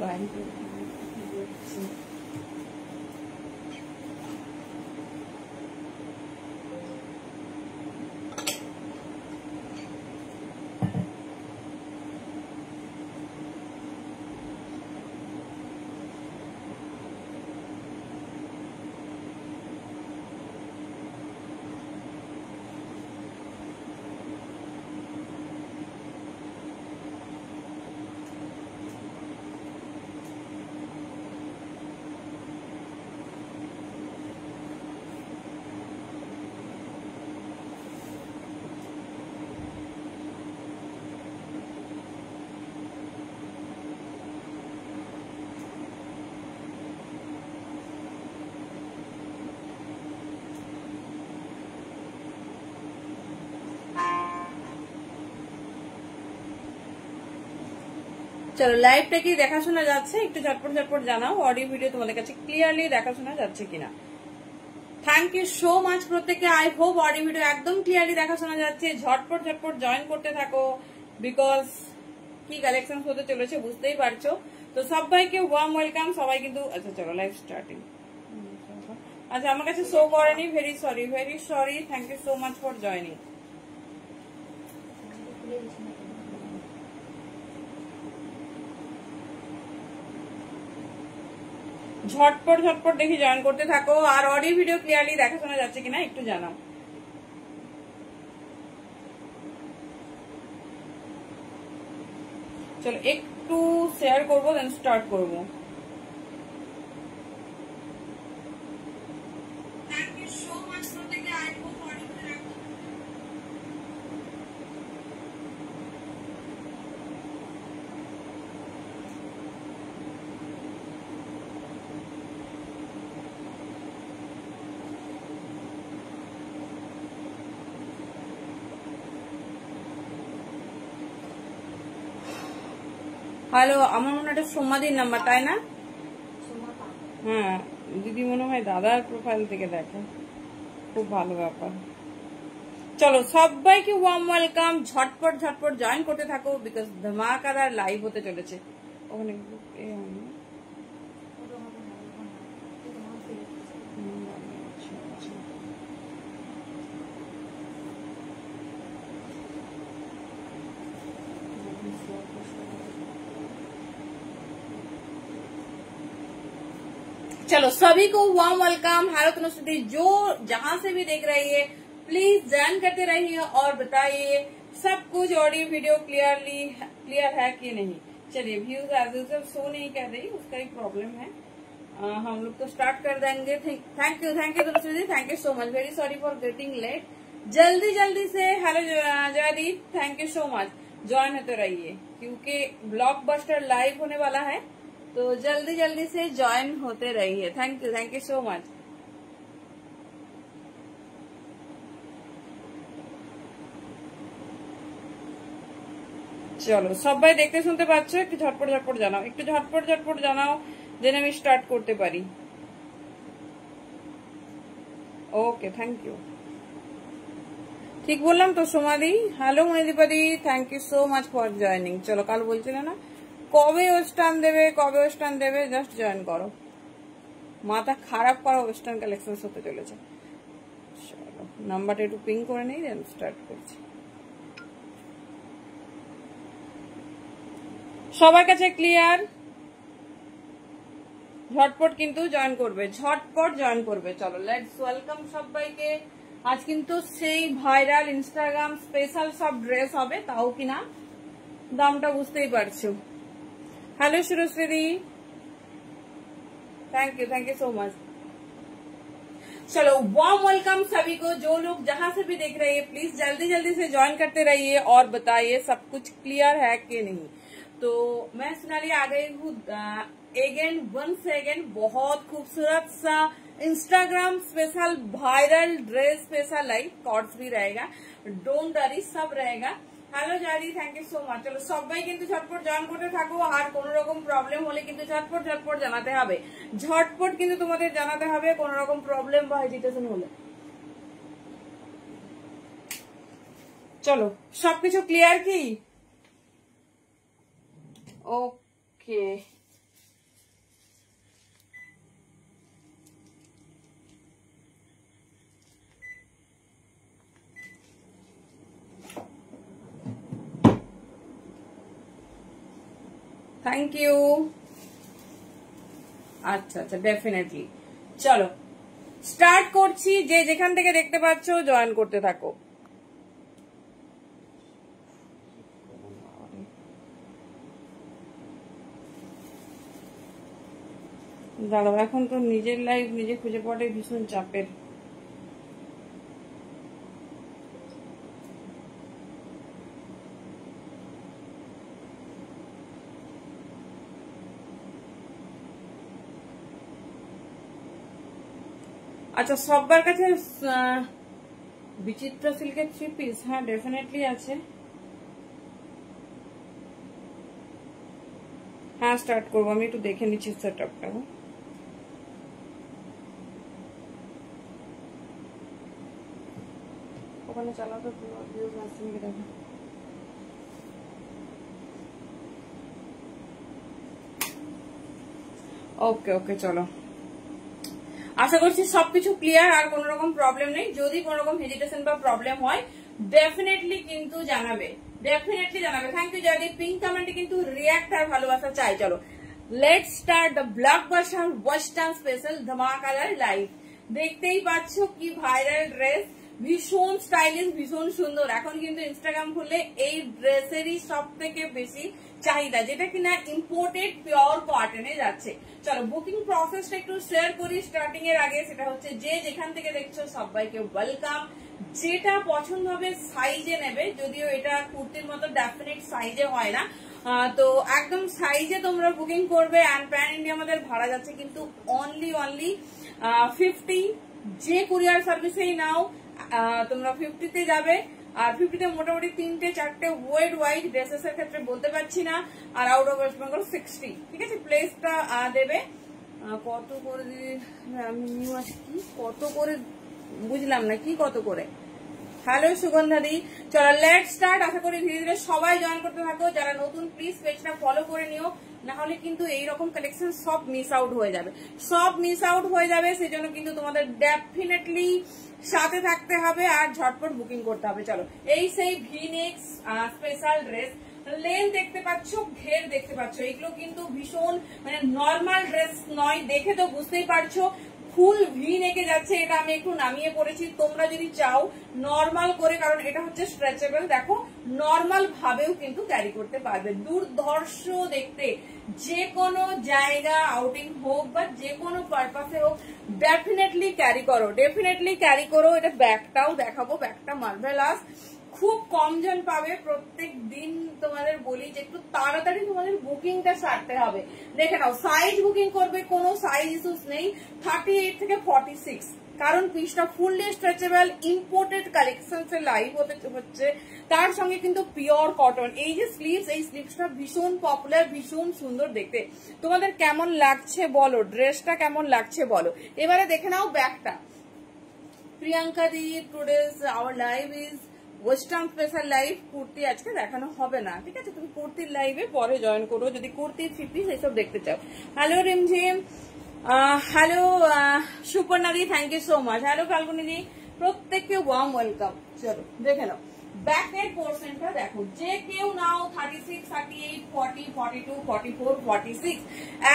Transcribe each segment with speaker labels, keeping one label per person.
Speaker 1: Join চলো লাইভটা কি দেখাশোনা যাচ্ছে একটু ঝটপট ঝটপট জানাও অডিও ভিডিও তোমাদের কাছে ক্লিয়ারলি দেখাশোনা যাচ্ছে কিনা। থ্যাংক ইউ সো মাচ প্রত্যেকে। আই হোপ অডিও ভিডিও একদম ক্লিয়ারলি দেখাশোনা যাচ্ছে। ঝটপট ঝটপট জয়েন করতে থাকো বিকজ কি কালেকশন হতে চলেছে বুঝতেই পারছো। তো সবাইকে ওয়ার্ম ওয়েলকাম। সবাই কিন্তু আচ্ছা চলো লাইভ স্টার্টিং। আচ্ছা আমার কাছে শো করেনি, very sorry. Thank you so much for joining. ঝটপট ঝটপট দেখি জয়েন করতে থাকো আর অডিও ভিডিও ক্লিয়ারলি দেখাশোনা যাচ্ছে কিনা একটু জানাও। চলো একটু শেয়ার করবো দেন স্টার্ট করবো। হ্যালো, আমার মনে হয় সোমাদির নাম্বার তাই না? হ্যাঁ দিদি মনে হয় দাদার প্রোফাইল থেকে দেখে, খুব ভালো ব্যাপার। চলো সবাইকে ওয়ার্ম ওয়েলকাম। ঝটপট ঝটপট জয়েন করতে থাকো বিকজ ধামাকাদার লাইভ হতে চলেছে। ওখানে चलो सभी को वार्म वेलकम। हेलो तनुश्री, जो जहां से भी देख रही है प्लीज ज्वाइन करते रहिए और बताइए सब कुछ ऑडियो वीडियो क्लियर है कि नहीं। चलिए व्यूज एज यूजुअल शो नहीं कर रही, उसका एक प्रॉब्लम है। हम लोग तो स्टार्ट कर देंगे। Thank you Tanushree ji, thank you so much. Very sorry for getting late. जल्दी से hello Jaideep, thank you so much. Join होते रहिए क्योंकि ब्लॉकबस्टर लाइव होने वाला है, तो जल्दी से ज्वाइन होते रहिए। Thank you so much. চলো সবাই দেখতে শুনতে পাচ্ছ? একটু ঝটপট ঝটপট জানাও, একটু ঝটপট ঝটপট জানাও যেন আমি স্টার্ট করতে পারি। Okay thank you. ঠিক বললাম তো সোমাদি? হ্যালো মহিদীপাদি, thank you so much for joining. চলো কাল বলছিলে না কবে ওয়েস্টার্ন দেবে, জাস্ট জয়েন করো। মাথা খারাপ করা ওয়েস্টার্ন কালেকশন হতে চলেছে। চলো নাম্বারটা একটু পিং করে নেই, দেন স্টার্ট করছি। সবার কাছে ক্লিয়ার? ঝটপট কিন্তু জয়েন করবে, ঝটপট জয়েন করবে। চলো লেটস ওয়েলকাম সবাইকে। আজ কিন্তু সেই ভাইরাল ইনস্টাগ্রাম স্পেশাল সব ড্রেস হবে, তাও কিনা দামটা বুঝতেই পারছো। Hello Surshree the, thank you so much. चलो वार्म वेलकम सभी को। जो लोग जहां से भी देख रहे हैं प्लीज जल्दी से ज्वाइन करते रहिए और बताइए सब कुछ क्लियर है कि नहीं। तो मैं सोनाली आ गई हूँ वंस अगेन बहुत खूबसूरत सा Instagram special viral dress special live. Cords भी रहेगा, डोंट वरी, सब रहेगा। হ্যালো জারি, থ্যাংক ইউ সো মাচ। চলো সবাই কিন্তু ঝটপট জয়েন করতে থাকো আর কোন রকম প্রবলেম হলে কিন্তু ঝটপট জানাতে হবে। ঝটপট কিন্তু তোমাদের জানাতে হবে কোন রকম প্রবলেম বা হেজিটেশন হলে। চলো সবকিছু ক্লিয়ার কি? Okay thank you. আচ্ছা আচ্ছা, ডেফিনেটলি। চলো স্টার্ট করছি, যে যেখান থেকে দেখতে পাচ্ছ জয়েন করতে থাকো। দাঁড়াও, এখন তো নিজের লাইফ নিজে খুঁজে পাওয়াটাই ভীষণ চাপের। আচ্ছা, সবার কাছে বিচিত্র সিল্কের 3 পিস? হ্যাঁ, ডেফিনেটলি আছে। হ্যাঁ, স্টার্ট করবো। আমি একটু দেখে নিচ্ছি সেটআপটা। ওখানে চালাও তো, ভিউজ আসছে নাকি দেখো। ওকে ওকে, চলো। আশা করছি সবকিছু ক্লিয়ার, আর কোন রকম প্রবলেম নেই। যদি কোন রকম হেজিটেশন বা প্রবলেম হয় ডেফিনেটলি কিন্তু জানাবে, ডেফিনেটলি জানাবে। Thank you Joydeep. পিঙ্ক কমেন্টে কিন্তু রিয়াক্ট আর ভালোবাসা চাই। চলো let's start the blockbuster western special ধামাকাদার লাইভ। দেখতেই পাচ্ছ কি ভাইরাল ড্রেস, ভীষণ স্টাইলিশ, ভীষণ সুন্দর। এখন কিন্তু ইনস্টাগ্রাম খুললে এই ড্রেসেরই সব থেকে বেশি চাহিদা, যেটা কিনা ইম্পোর্টেড পিওর কটনে যাচ্ছে। চলো বুকিং প্রসেসটা একটু শেয়ার করি স্টার্টিং এর আগে। সেটা হচ্ছে যে যেখান থেকে দেখছো সবাইকে ওয়েলকাম। যেটা পছন্দ হবে সাইজে নেবে, যদিও এটা কুর্তির মতো ডেফিনেট সাইজে হয় না, তো একদম সাইজে তোমরা বুকিং করবে। অ্যান্ড প্যান ইন্ডিয়া আমাদের ভাড়া যাচ্ছে কিন্তু অনলি 50। যে কুরিয়ার সার্ভিসেই নাও তোমরা 50-তে যাবে। আর 50-তে মোটামুটি 3-4টে ওয়ার্ল্ড ওয়াইড ড্রেসেস এর ক্ষেত্রে বলতে পারছি না। আর আউট অফ ওয়েস্ট বেঙ্গল 60। ঠিক আছে, প্লেসটা দেবে কত করে? আমি নিউ আছি কি কত করে বুঝলাম না, কি কত করে? হ্যালো সুগন্ধাদি, চলো লেট স্টার্ট। আশা করি ধীরে ধীরে সবাই জয়েন করতে থাকো। যারা নতুন প্লিজ পেজটা ফলো করে নিও, না হলে কিন্তু এইরকম কালেকশন সব মিস আউট হয়ে যাবে, সব মিস আউট হয়ে যাবে। সেজন্য কিন্তু তোমাদের ডেফিনেটলি সাথে থাকতে হবে আর ঝটপট বুকিং করতে হবে। চলো, এই সেই ভি-নেক স্পেশাল ড্রেস। লেন দেখতে পাচ্ছ, ঘের দেখতে পাচ্ছ, এগুলো কিন্তু ভীষণ মানে নর্মাল ড্রেস নয়। দেখে তো বুঝতেই পারছো ফুল ভি নেকে যাচ্ছে। এটা আমি একটু নামিয়ে পড়েছি, তোমরা যদি চাও নর্মাল করে, কারণ এটা হচ্ছে স্ট্রেচেবল। দেখো নর্মাল ভাবেও কিন্তু ক্যারি করতে পারবে। দুর্ধর্ষ দেখতে, যে কোনো জায়গা আউটিং হোক বা যে কোনো পারপাসে হোক ডেফিনেটলি ক্যারি করো, ডেফিনেটলি ক্যারি করো। এটা ব্যাগটাও দেখাবো, ব্যাগটা মার্ভেলাস। খুব কম জন পাবে। প্রত্যেক দিন তোমাদের বলি যে একটু তাড়াতাড়ি তোমাদের বুকিংটা সারতে হবে। দেখে নাও, সাইজ বুকিং করবে, কোনো সাইজ ইস্যুস নেই। 38 থেকে 46, কারণ পিসটা fully stretchable, imported collection live হচ্ছে। তার সঙ্গে কিন্তু পিওর কটন। এই যে স্লিভস, এই স্লিভসটা ভীষণ পপুলার, ভীষণ সুন্দর দেখতে। তোমাদের কেমন লাগছে বলো, ড্রেসটা কেমন লাগছে বলো। এবারে দেখে নাও ব্যাগটা। Priyanka di, today's our live is western special live. Kurti আজকে দেখানো হবে না, ঠিক আছে? তুমি কুর্তির লাইভে পরে জয়েন করো যদি কুর্তি, 3 পিস এইসব দেখতে চাও। হ্যালো রিমঝিম, হ্যালো সুপর্ণাদি, thank you so much. Hello ফাল্গুনিদি, প্রত্যেককে ওয়ার্ম ওয়েলকাম। চলো দেখে নাও ব্যাকের পোর্শনটা দেখো। যে কেউ নাও 36, 38, 40, 42, 44, 46,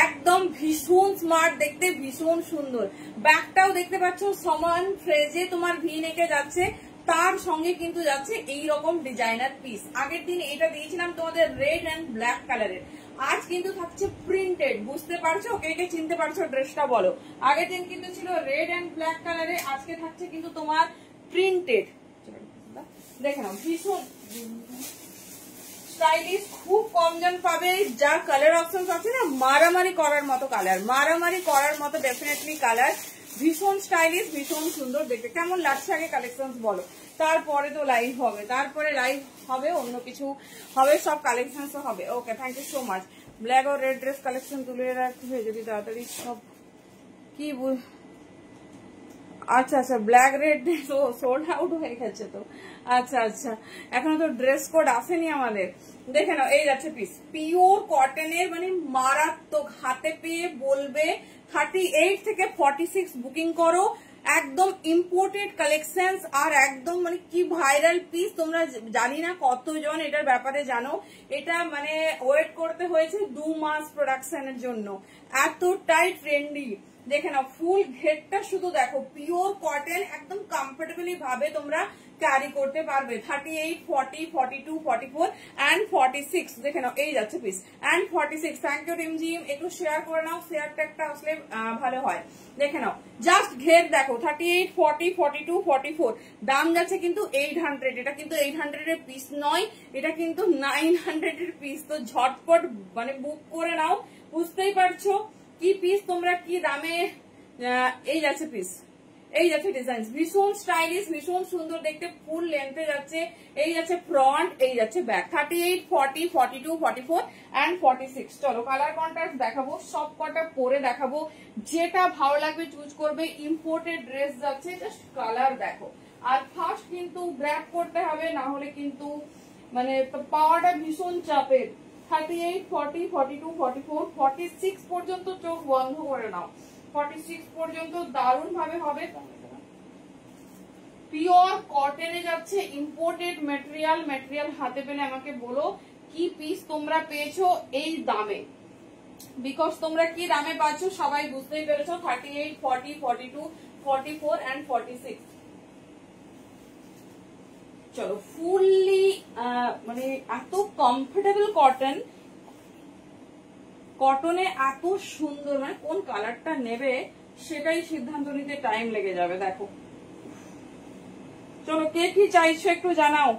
Speaker 1: একদম ভীষণ স্মার্ট দেখতে, ভীষণ সুন্দর। ব্যাকটাও দেখতে পাচ্ছ সমান ফ্রেজে তোমার ভি নেকে যাচ্ছে, তার সঙ্গে কিন্তু যাচ্ছে এই রকম ডিজাইনার পিস। আগের দিন এটা দিয়েছিলাম তোমাদের রেড এন্ড ব্ল্যাক কালারের, আজ কিন্তু থাকছে প্রিন্টেড। বুঝতে পারছো? কে কে চিনতে পারছো ড্রেসটা বলো। আগের দিন কিন্তু ছিল রেড এন্ড ব্ল্যাক কালারে, আজকে থাকছে কিন্তু তোমার প্রিন্টেড। দেখে নাও, ভীষণ স্টাইলিশ, খুব কম জন পাবে। যা কালার অপশন আছে না, মারামারি করার মতো কালার, মারামারি করার মতো ডেফিনেটলি কালার। ভীষণ স্টাইলিশ, ভীষণ সুন্দর দেখতে। কেমন লাগছে আগে কালেকশন বলো, তারপরে তো লাইভ হবে, তারপরে লাইভ হবে, অন্য কিছু হবে, সব কালেকশন হবে। Okay, thank you so much. Black আর রেড ড্রেস কালেকশন তুলে রাখবে যদি তাড়াতাড়ি সব। কি আচ্ছা আচ্ছা, ব্ল্যাক রেড ড্রেস ও সোল্ড আউট হয়ে গেছে তো। আচ্ছা আচ্ছা, এখনো তো ড্রেস কোড আসেনি আমাদের। দেখে নাও, এই যাচ্ছে পিস, পিওর কটনের, মানে মারাত্মক। হাতে পেয়ে বলবে 38 থেকে 46 বুকিং করো। একদম ইম্পোর্টেড কালেকশনস আর একদম মানে কি ভাইরাল পিস, তোমরা জানি না কতজন এটার ব্যাপারে জানো। এটা মানে ওয়েট করতে হয়েছে 2 মাস প্রোডাকশনের জন্য, এতটাই ট্রেন্ডি। দেখে নাও ফুল ঘেরটা শুধু দেখো, পিওর কটন, একদম কমফোর্টেবলি ভাবে তোমরা ক্যারি করতে পারবে। 38, 40, 42, 44 and 46 দেখে নাও, এই যাচ্ছে piece and 46। Thank you team Jim, একটু শেয়ার করে নাও, শেয়ারটা একটা আসলে ভালো হয়। দেখে নাও জাস্ট ঘের দেখো, 38, 40, 42, 44, দাম যাচ্ছে কিন্তু 800। এটা কিন্তু 800 এর পিস নয়, এটা কিন্তু 900 এর পিস। তো ঝটপট মানে বুক করে নাও, বুঝতেই পারছো কি পিস তোমরা কি দামে। এই যাচ্ছে পিস, এই যাচ্ছে ডিজাইন, ভীষণ স্টাইলিশ, ভীষণ সুন্দর দেখতে, ফুল লেন্থে যাচ্ছে। এই যাচ্ছে ফ্রন্ট, এই যাচ্ছে ব্যাক। 38, 40, 42, 44 and 46। চলো কালার কন্ট্রাস্ট দেখাবো, সব কটা পরে দেখাবো, যেটা ভালো লাগবে চুজ করবে। ইম্পোর্টেড ড্রেস যাচ্ছে, জাস্ট কালার দেখো। আর ফার্স্ট কিন্তু গ্র্যাব করতে হবে, না হলে কিন্তু মানে পাওয়াটা ভীষণ চাপের। 38, 40, 42, 44, 46 পর্যন্ত চোখ বন্ধ করে নাও, 46 পর্যন্ত দারুণ ভাবে হবে। পিওর কটনে যাচ্ছে, ইম্পোর্টেড মেটেরিয়াল হাতে পেলে আমাকে বলো কি পিস তোমরা পেয়েছো এই দামে, বিকজ তোমরা কি দামে পাচ্ছ সবাই বুঝতেই পেরেছো। 38, 40, 42, 44 and 46। চলো ফুললি মানে এত কমফোর্টেবল কটন, কটনে এত সুন্দর, মানে কোন কালারটা নেবে সেটাই সিদ্ধান্ত নিতে টাইম লেগে যাবে। দেখো চলো কে কি চাইছো একটু জানাও,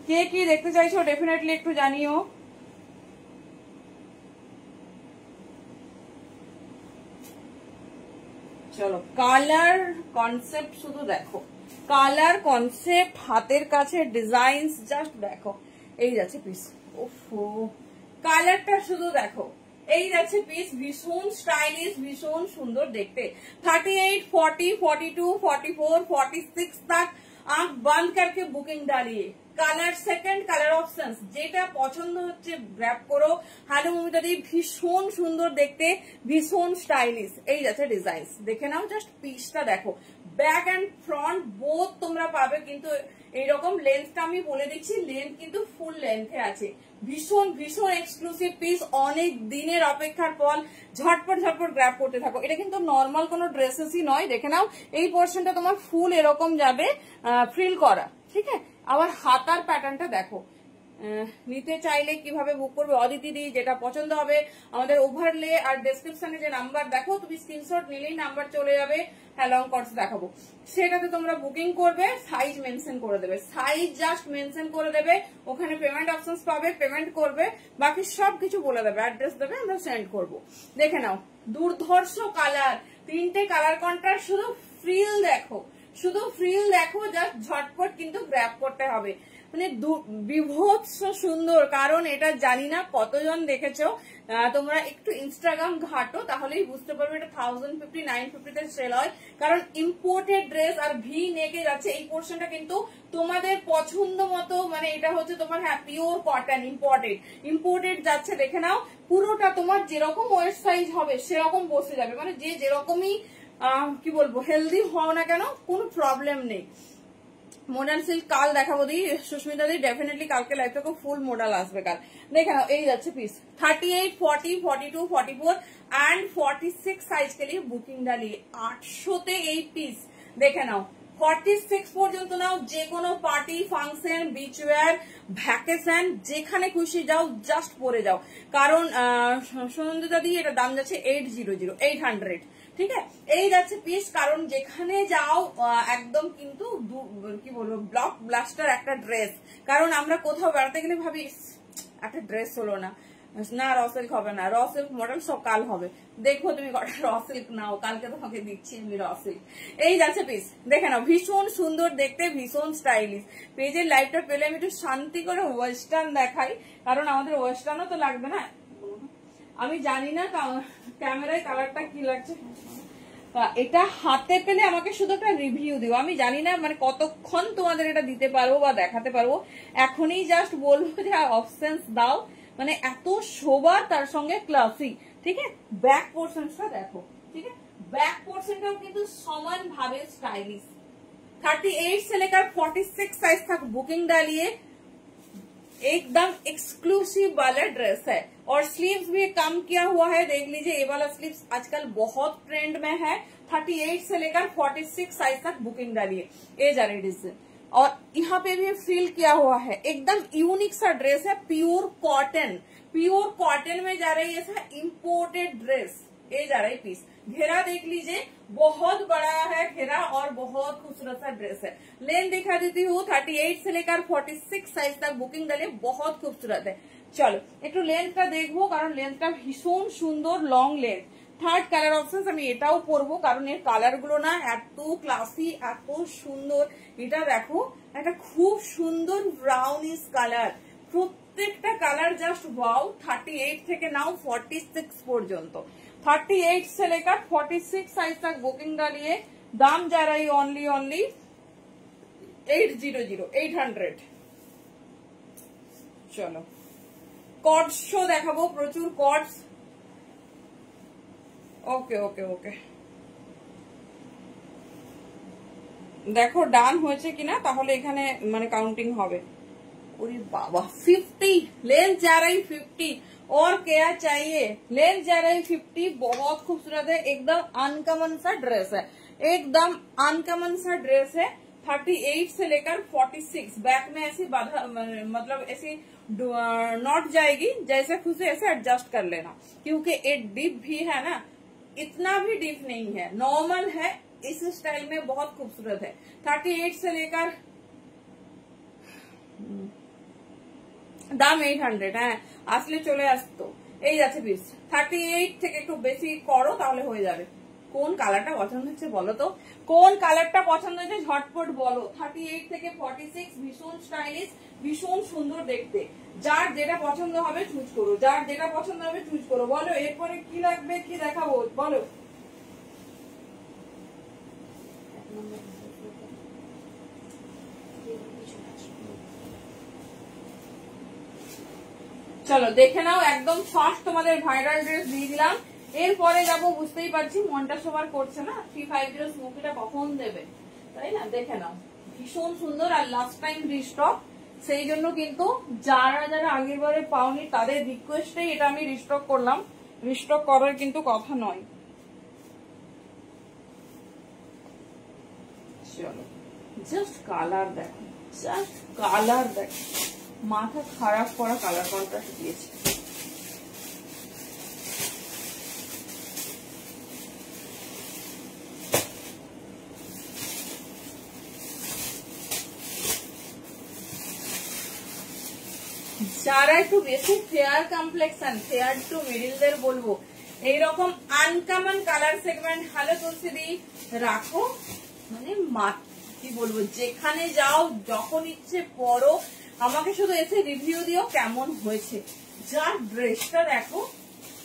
Speaker 1: কে কি দেখতে চাইছো ডেফিনেটলি একটু জানিও। চলো কালার কনসেপ্ট শুধু দেখো, কালার কনসেপ্ট, হাতের কাছে ডিজাইন জাস্ট দেখো। এই যাচ্ছে পিস, ওফো কালারটা শুধু দেখো, এই যাচ্ছে পিস, ভীষণ স্টাইলিশ, ভীষণ সুন্দর দেখতে। 38, 40, 42, 44, 46 तक आंख बंद करके बुकिंग डालिए। কালার সেকেন্ড কালার অপশনস, যেটা পছন্দ হচ্ছে গ্র্যাব করো। হ্যালো মমিতা দি, ভীষণ সুন্দর দেখতে, ভীষণ স্টাইলিশ। এই যাচ্ছে ডিজাইন, দেখে নাও জাস্ট পিসটা দেখো, ব্যাক এন্ড ফ্রন্ট বোথ তোমরা পাবে। কিন্তু এইরকম লেন্থটা আমি বলে দিচ্ছি, লেন্থ কিন্তু ফুল লেন্থে আছে। ভীষণ ভীষণ এক্সক্লুসিভ পিস, অনেক দিনের অপেক্ষার পর ঝটপট ঝটপট গ্র্যাব করতে থাকো। এটা কিন্তু নর্মাল কোনো ড্রেসেসই নয়, দেখে নাও এই পোর্শনটা তোমার ফুল এরকম যাবে ফ্রিল করা, ঠিক আছে। আবার হাতার প্যাটার্নটা দেখো, নিতে চাইলে কিভাবে বুক করবে অদিতি দি, যেটা পছন্দ হবে আমাদের ওভারলে আর ডেসক্রিপশনে যে নাম্বার দেখো, তুমি স্ক্রিনশট নিলেই নাম্বার চলে যাবে। হ্যাঁ লং কটস দেখাবো, সেটাতে তোমরা বুকিং করবে, সাইজ মেনশন করে দেবে, সাইজ জাস্ট মেনশন করে দেবে, ওখানে পেমেন্ট অপশনস পাবে, পেমেন্ট করবে, বাকি সবকিছু বলে দেবে, অ্যাড্রেস দেবে, আমরা সেন্ড করবো। দেখে নাও দুর্ধর্ষ কালার, 3টে কালার কন্ট্রাস্ট, শুধু ফ্রিল দেখো, শুধু ফ্রিল দেখো, জাস্ট ঝটপট কিন্তু গ্র্যাব করতে হবে। মানে বিভৎস সুন্দর, কারণ এটা জানি না কতজন দেখেছো, তোমরা একটু ইনস্টাগ্রাম ঘাটো তাহলেই বুঝতে পারবে। এটা 1050, 950 তে সেল হয়, কারণ ইম্পোর্টেড ড্রেস আর ভি নেকে যাচ্ছে। এই পোর্শনটা কিন্তু তোমাদের পছন্দ মতো, মানে এটা হচ্ছে তোমার হ্যাঁ পিওর কটন, ইম্পোর্টেড যাচ্ছে। দেখে নাও পুরোটা তোমার যেরকম ওয়েস্ট সাইজ হবে সেরকম বসে যাবে, মানে যে যেরকমই কি বলবো হেলদি হও না কেন কোনো প্রবলেম নেই। মডার্ন সিল্ক কাল দেখাবো দি, সুস্মিতা দি ডেফিনেটলি কালকে লাইভ থেকে ফুল মডেল আসবে কাল। দেখে নাও এই যাচ্ছে পিস, 38, 40, 42, 44 and 46 সাইজ के लिए বুকিং ডালিয়ে 800 এই পিস। দেখে নাও 46 পর্যন্ত নাও, যে কোনো party function, beach wear, vacation, যেখানে খুশি যাও জাস্ট পরে যাও। কারণ সুনন্দিতা দি এটা দাম যাচ্ছে 800, ঠিক আছে। এই যাচ্ছে পিস, কারণ যেখানে যাও একদম কিন্তু কি বলবো ব্লক ব্লাস্টার একটা ড্রেস। কারণ আমরা কোথাও বেড়াতে গেলে ভাবি একটা ড্রেস হলো না, না র সিল্ক হবে না, র সিল্ক মডেল সকাল হবে, দেখো তুমি কটা র সিল্ক নাও, কালকে তোমাকে দিচ্ছি আমি র সিল্ক। এই যাচ্ছে পিস, দেখে নাও ভীষণ সুন্দর দেখতে, ভীষণ স্টাইলিশ। পেজের লাইভটা পেলে আমি একটু শান্তি করে ওয়েস্টার্ন দেখাই, কারণ আমাদের ওয়েস্টার্নও তো লাগবে না। আমি জানি না ক্যামেরায় কালারটা কি লাগছে, এটা হাতে পেলে আমাকে শুধু একটা রিভিউ দিও। আমি জানি না মানে কতক্ষণ তোমাদের এটা দিতে পারবো বা দেখাতে পারবো, এখনই জাস্ট বলবো যে অপশনস দাও, মানে এত শোভা তার সঙ্গে ক্লাসি, ঠিক আছে। ব্যাক পোর্শনটা দেখো, ঠিক আছে, बैक पोर्शनটাও কিন্তু समान भावे स्टाइलिश। 38 से लेकर 46 साइज तक बुकिंग डालिए, एकदम एक्सक्लूसिव वाला ड्रेस है। और स्लीव्स भी कम किया हुआ है, देख लीजिए ये वाला स्लीव्स आजकल बहुत ट्रेंड में है। 38 से लेकर 46 साइज तक बुकिंग डालिए, ये जा रही डिजाइन। और यहाँ पे भी फील किया हुआ है, एकदम यूनिक सा ड्रेस है, प्योर कॉटन में जा रही है, ऐसा इम्पोर्टेड ड्रेस, ये जा रही पीस। घेरा देख लीजिए, बहुत बड़ा है घेरा और बहुत खूबसूरत सा ड्रेस है। लेंथ दिखा देती हूँ, 38 से लेकर 46 साइज तक बुकिंग डालिए, बहुत खूबसूरत है। चलो एक लेंथটা দেখবো, কারণ লেন্থটা ভীষণ সুন্দর, long length. Third colour option আমি এটাও পরবো, কারণ এর কালার গুলো না এত ক্লাসি, এত সুন্দর। এটা দেখো, একটা খুব সুন্দর ব্রাউনিশ কালার, প্রত্যেকটা কালার জাস্ট ওয়াও। 38 থেকে नाउ 46 পর্যন্ত, 38 से लेकर 46 साइज तक बुकिंग डालिए। दाम जा रही ओनली 800। चलो कॉर्ड्स शो দেখাবো, প্রচুর কর্ডস। ওকে ওকে ওকে, দেখো ডান হয়েছে কিনা, তাহলে এখানে মানে কাউন্টিং হবে। ওরে बाबा 50 लेंथ जा रही 50, और क्या चाहिए। लेंथ जा रही 50, बहुत खूबसूरत है, एकदम अनकॉमन सा ड्रेस है, एकदम अनकॉमन सा ड्रेस है। 38 से लेकर 46, बैक में ऐसी बाधा मतलब ऐसी नॉट जाएगी, जैसे खुशी ऐसे एडजस्ट कर लेना, क्योंकि ये डीप भी है ना, इतना भी डीप नहीं है, नॉर्मल है, इस स्टाइल में बहुत खूबसूरत है। 38 से लेकर দাম 800, হ্যাঁ আসলে চলে আসতো। এই যাচ্ছে পিস। 38 থেকে একটু বেশি করো তাহলে হয়ে যাবে। কোন কালারটা পছন্দ হচ্ছে বলো তো, কোন কালারটা পছন্দ হচ্ছে ঝটপট বলো। 38 থেকে 46 ভীষণ স্টাইলিশ, ভীষণ সুন্দর দেখতে। যার যেটা পছন্দ হবে চুজ করো, যার যেটা পছন্দ হবে চুজ করো। বলো এরপরে কি লাগবে, কি দেখাবো বলো। চলো দেখে নাও, একদম ফার্স্ট তোমাদের ভাইরাল ড্রেস দিয়ে দিলাম। এরপরে যাবো, বুঝতেই পারছি মনটা সবার করছে না 350 স্মোকিটা কখন দেবে, তাই না। দেখে নাও, ভীষণ সুন্দর, আর লাস্ট টাইম রিস্টক, সেই জন্য কিন্তু যারা যারা আগের বারে পাওনি তাদের রিকোয়েস্টেই এটা আমি রিস্টক করলাম, রিস্টক করার কিন্তু কথা নয়। চলো জাস্ট কালার দেখো, জাস্ট কালার দেখো, মাথা খারাপ করা কালার কন্ট্রাস্ট দিয়েছে। যারা একটু বেশি ফেয়ার কমপ্লেক্সন, ফেয়ার টু মিডিলদের বলবো, এইরকম আনকমন কালার সেগমেন্ট হ্যালো তুলসিদি রাখো, মানে কি বলবো, যেখানে যাও যখন ইচ্ছে পরো, আমাকে শুধু এসে রিভিউ দিও কেমন হয়েছে। যার ড্রেসটা দেখো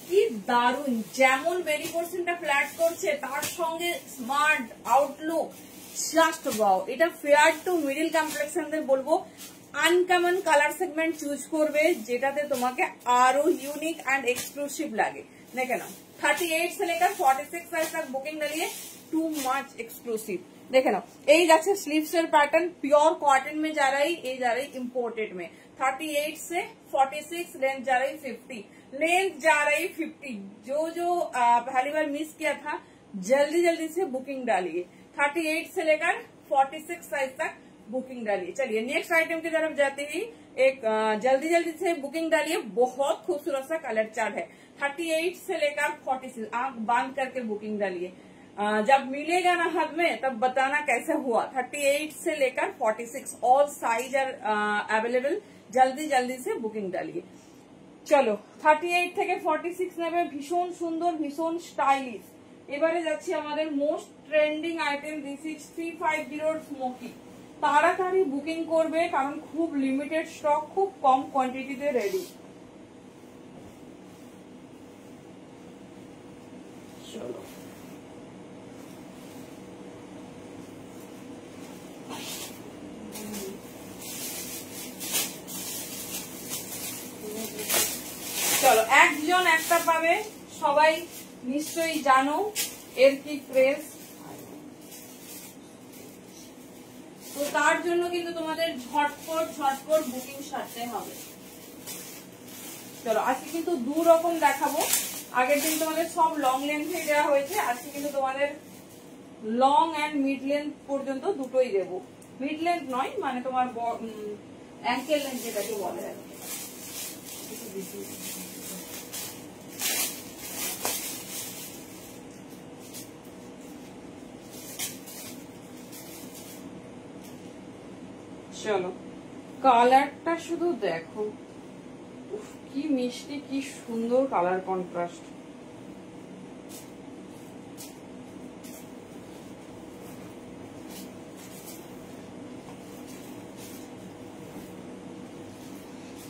Speaker 1: কি দারুন, যেমন বেরি পোর্শনটা ফ্ল্যাট করছে তার সঙ্গে স্মার্ট আউটলুক, জাস্ট ওয়াও। এটা ফেয়ার টু মিডিল কমপ্লেক্সনদের বলবো আনকমন কালার সেগমেন্ট চুজ করবে, যেটাতে তোমাকে আরো ইউনিক एंड एक्सक्लूसिव लगे। देखे ना 38 से लेकर 46 साइज तक बुकिंग डालिए, टू मच एक्सक्लूसिव। देखे ना, यही जाते स्लीव्स पैटर्न प्योर कॉटन में जा रही, ये जा रही इम्पोर्टेड में। 38 से 46, लेंथ जा रही 50, लेंथ जा रही 50। जो पहली बार मिस किया था जल्दी जल्दी से बुकिंग डालिए, 38 से लेकर 46 साइज तक बुकिंग डालिए। चलिए नेक्स्ट आइटम की तरफ जाते ही, एक जल्दी जल्दी से बुकिंग डालिए, बहुत खूबसूरत सा कलर चार्ट है। 38 से लेकर 46, आंख बांध करके बुकिंग डालिए, जब मिलेगा ना हाथ में तब बताना कैसे हुआ। 38 से लेकर 46 ऑल साइज आर अवेलेबल, जल्दी जल्दी से बुकिंग डालिए। चलो 38 থেকে 46 নেবে, ভীষণ সুন্দর, ভীষণ স্টাইলিশ। এবারে যাচ্ছি আমাদের most trending item, this is 350 smoky. তাড়াতাড়ি বুকিং করবে, কারণ খুব লিমিটেড স্টক, খুব কম কোয়ান্টিটিতে রেডি। চলো চলো একজন একটা পাবে, সবাই নিশ্চয়ই জানো এর কি ক্রেজ, তো তার জন্য কিন্তু তোমাদের ঝটপট ঝটপট বুকিং সারতে হবে। চলো আজকে কিন্তু দু রকম দেখাবো, আগের দিন তোমাদের সব লং লেন্থে দেওয়া হয়েছে, আজকে কিন্তু তোমাদের লং এন্ড মিড লেন্থ পর্যন্ত দুটোই দেবো। মিড লেন্থ নয় মানে তোমার অ্যাঙ্কেল লেন্থ যেটাকে বলে আর কি। চলো কালারটা শুধু দেখো, কি মিষ্টি, কি সুন্দর কালার কন্ট্রাস্ট।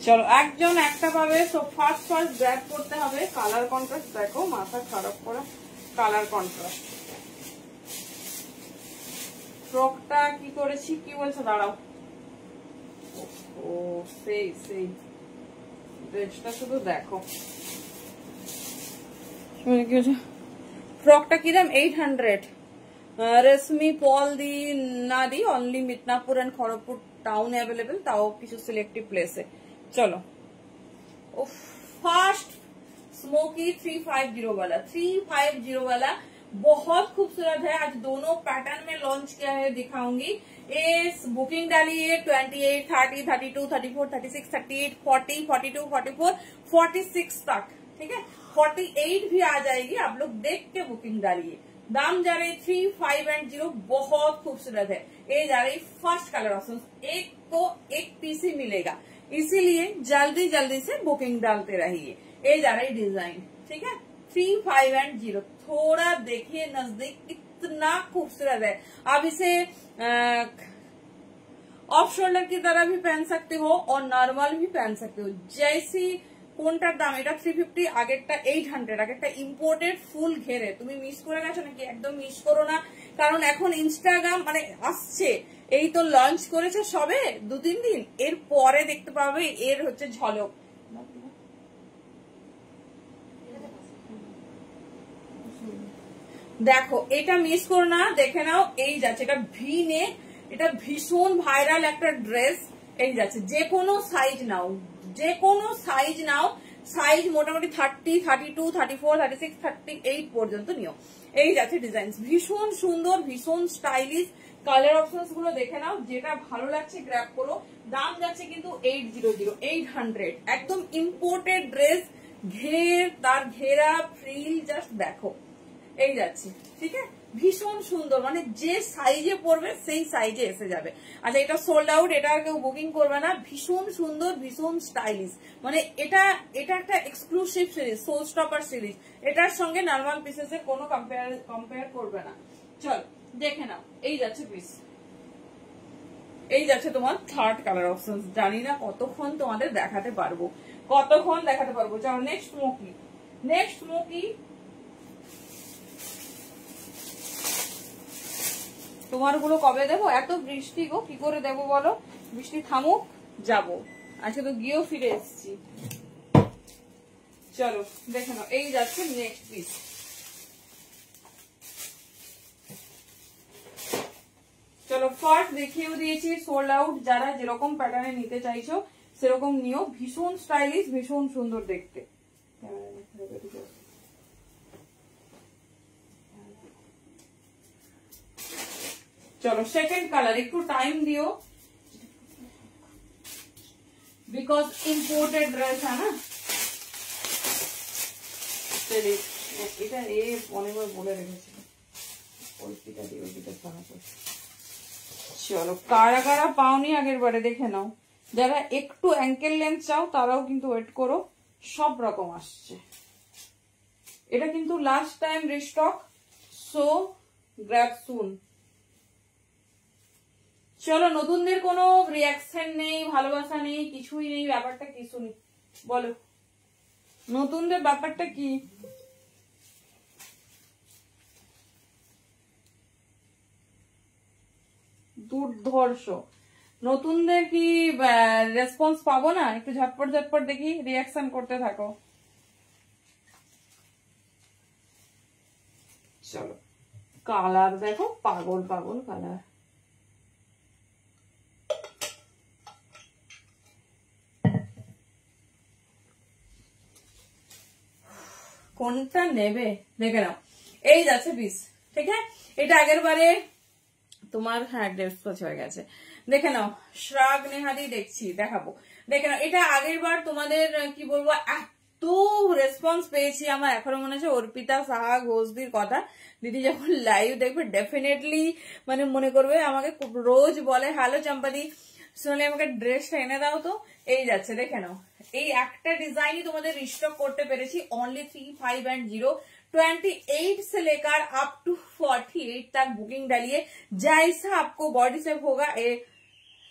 Speaker 1: চলো একজন একটা পাবে, সো ফার্স্ট গ্র্যাব করতে হবে। কালার কন্ট্রাস্ট দেখো, মাথা খারাপ করা কালার কন্ট্রাস্ট। ফ্রকটা কি করেছি, কি বলছো দাঁড়াও, ও সেই সেই ড্রেসটা শুধু দেখো। ফ্রকটা কি দাম, 800। রেশমি পল দি না দি, only Midnapore and Kharagpur town available, তাও কিছু সিলেক্টিভ প্লেসে। चलो फास्ट स्मोकी 350 वाला, 350 वाला बहुत खूबसूरत है। आज दोनों पैटर्न में लॉन्च किया है, दिखाऊंगी। इस बुकिंग डालिए 28, 30, 32, 34, 36, 38, 40, 42, 44, 46 तक, ठीक है। 48 भी आ जाएगी, आप लोग देख के बुकिंग डालिए। दाम जा रहे 3510, बहुत खूबसूरत है। ये जा रही फर्स्ट कलर ऑप्शन, एक को एक पीस ही मिलेगा, इसीलिए जल्दी जल्दी से बुकिंग डालते रहिए। ये जा रही डिजाइन, ठीक है। 3510, थोड़ा देखिए नजदीक, इतना खूबसूरत है। आप इसे ऑफ शोल्डर की तरह भी पहन सकते हो और नॉर्मल भी पहन सकते हो। जैसी কোনটার দাম, এটা 350, আগেরটা 800, আগেরটা ইম্পোর্টেড ফুল ঘেরে। তুমি মিস করে গেছো নাকি? একদম মিস করো না, কারণ এখন ইনস্টাগ্রাম মানে আসছে, এই তো লঞ্চ করেছে সবে 2-3 দিন, এর পরে দেখতে পাবে এর হচ্ছে ঝলক। দেখো এটা মিস করো না, দেখে নাও। এই যাচ্ছে, এটা ভি নেক, এটা ভীষণ ভাইরাল একটা ড্রেস। এই যাচ্ছে, যে কোনো সাইজ নাও, যে কোনো সাইজ নাও, সাইজ মোটামুটি 30, 32, 34, 36, 38 পর্যন্ত নিও। এই যাচ্ছে ডিজাইন, ভীষণ সুন্দর, ভীষণ স্টাইলিশ। কালার অপশনস গুলো দেখে নাও, যেটা ভালো লাগছে গ্র্যাব করো। দাম যাচ্ছে কিন্তু 800, 800, একদম ইম্পোর্টেড ড্রেস। ঘের, তার ঘেরা ফ্রিল জাস্ট দেখো, এই যাচ্ছে, ঠিক আছে। ভীষণ সুন্দর, মানে যে সাইজে পড়বে সেই সাইজে এসে যাবে। আচ্ছা এটা সোল্ড আউট, এটা আর কেউ বুকিং করবে না। ভীষণ সুন্দর, ভীষণ স্টাইলিশ, মানে এটা একটা exclusive series, sole stopper series. এটার সঙ্গে নর্মাল পিসেস এর কোনো কম্পেয়ার করবে না। চল দেখে নাও, এই যাচ্ছে পিস, এই যাচ্ছে তোমার থার্ড কালার অপশন। জানি না কতক্ষণ তোমাদের দেখাতে পারবো, কতক্ষণ দেখাতে পারবো। চলো নেক্সট স্মোকি, নেক্সট স্মোকি। তোমার গুলো কবে দেবো? এত বৃষ্টি গো, কি করে দেবো বলো? বৃষ্টি থামুক, যাবো। আজকে তো গিয়েও ফিরে এসেছি। চলো দেখে নাও, এই যাচ্ছে নেক্সট পিস। চলো ফার্স্ট দেখিয়েও দিয়েছি, সোল্ড আউট। যারা যেরকম প্যাটার্নে নিতে চাইছো সেরকম নিও। ভীষণ স্টাইলিশ, ভীষণ সুন্দর দেখতে। চলো সেকেন্ড কালার, একটু টাইম দিও, বিকজ ইম্পোর্টেড ড্রেস है ना। এটা অনেকবার বলে রেখেছিল, ওইটা দিয়ে ওইটা বানা করে। চলো কারা কারা পাওনি আগের বারে দেখে নাও। যারা একটু অ্যাঙ্কেল লেন্থ চাও তারাও কিন্তু ওয়েট করো, সব রকম আসছে। এটা কিন্তু last time restock, so grab soon. চলো নতুনদের কোনো রিয়াকশন নেই, ভালোবাসা নেই, কিছুই নেই। ব্যাপারটা কি শুনি বলো, নতুনদের ব্যাপারটা কি? দুর্ধর্ষ। নতুনদের কি রেসপন্স পাবো না? একটু ঝটপট ঝটপট দেখি, রিয়াকশন করতে থাকো। চলো কালার দেখো, পাগল পাগল কালার। কোনটা নেবে দেখে নাও। এই যাচ্ছে পিস, ঠিক আছে। এটা আগের বারে তোমার হ্যাঁ ড্রেস কোচ হয়ে গেছে, দেখে নাও। শ্রাগ নেহারি দেখছি, দেখাবো, দেখে নাও। এটা আগের বার তোমাদের কি বলবো এত রেসপন্স পেয়েছি আমার, এখনো মনে হচ্ছে অর্পিতা সাহা ঘোষদির কথা। দিদি যখন লাইভ দেখবে ডেফিনেটলি মানে মনে করবে আমাকে রোজ বলে হ্যালো চম্পাদি সোনালি আমাকে ড্রেসটা এনে দাও তো। এই যাচ্ছে, দেখে নাও। এই একটা डिजाइनই তোমাদের রিস্টক করতে পেরেছি অনলি 3510। 28 से लेकर अप टू 48 तक बुकिंग डालिए, जैसा आपको बॉडी शेप होगा। ए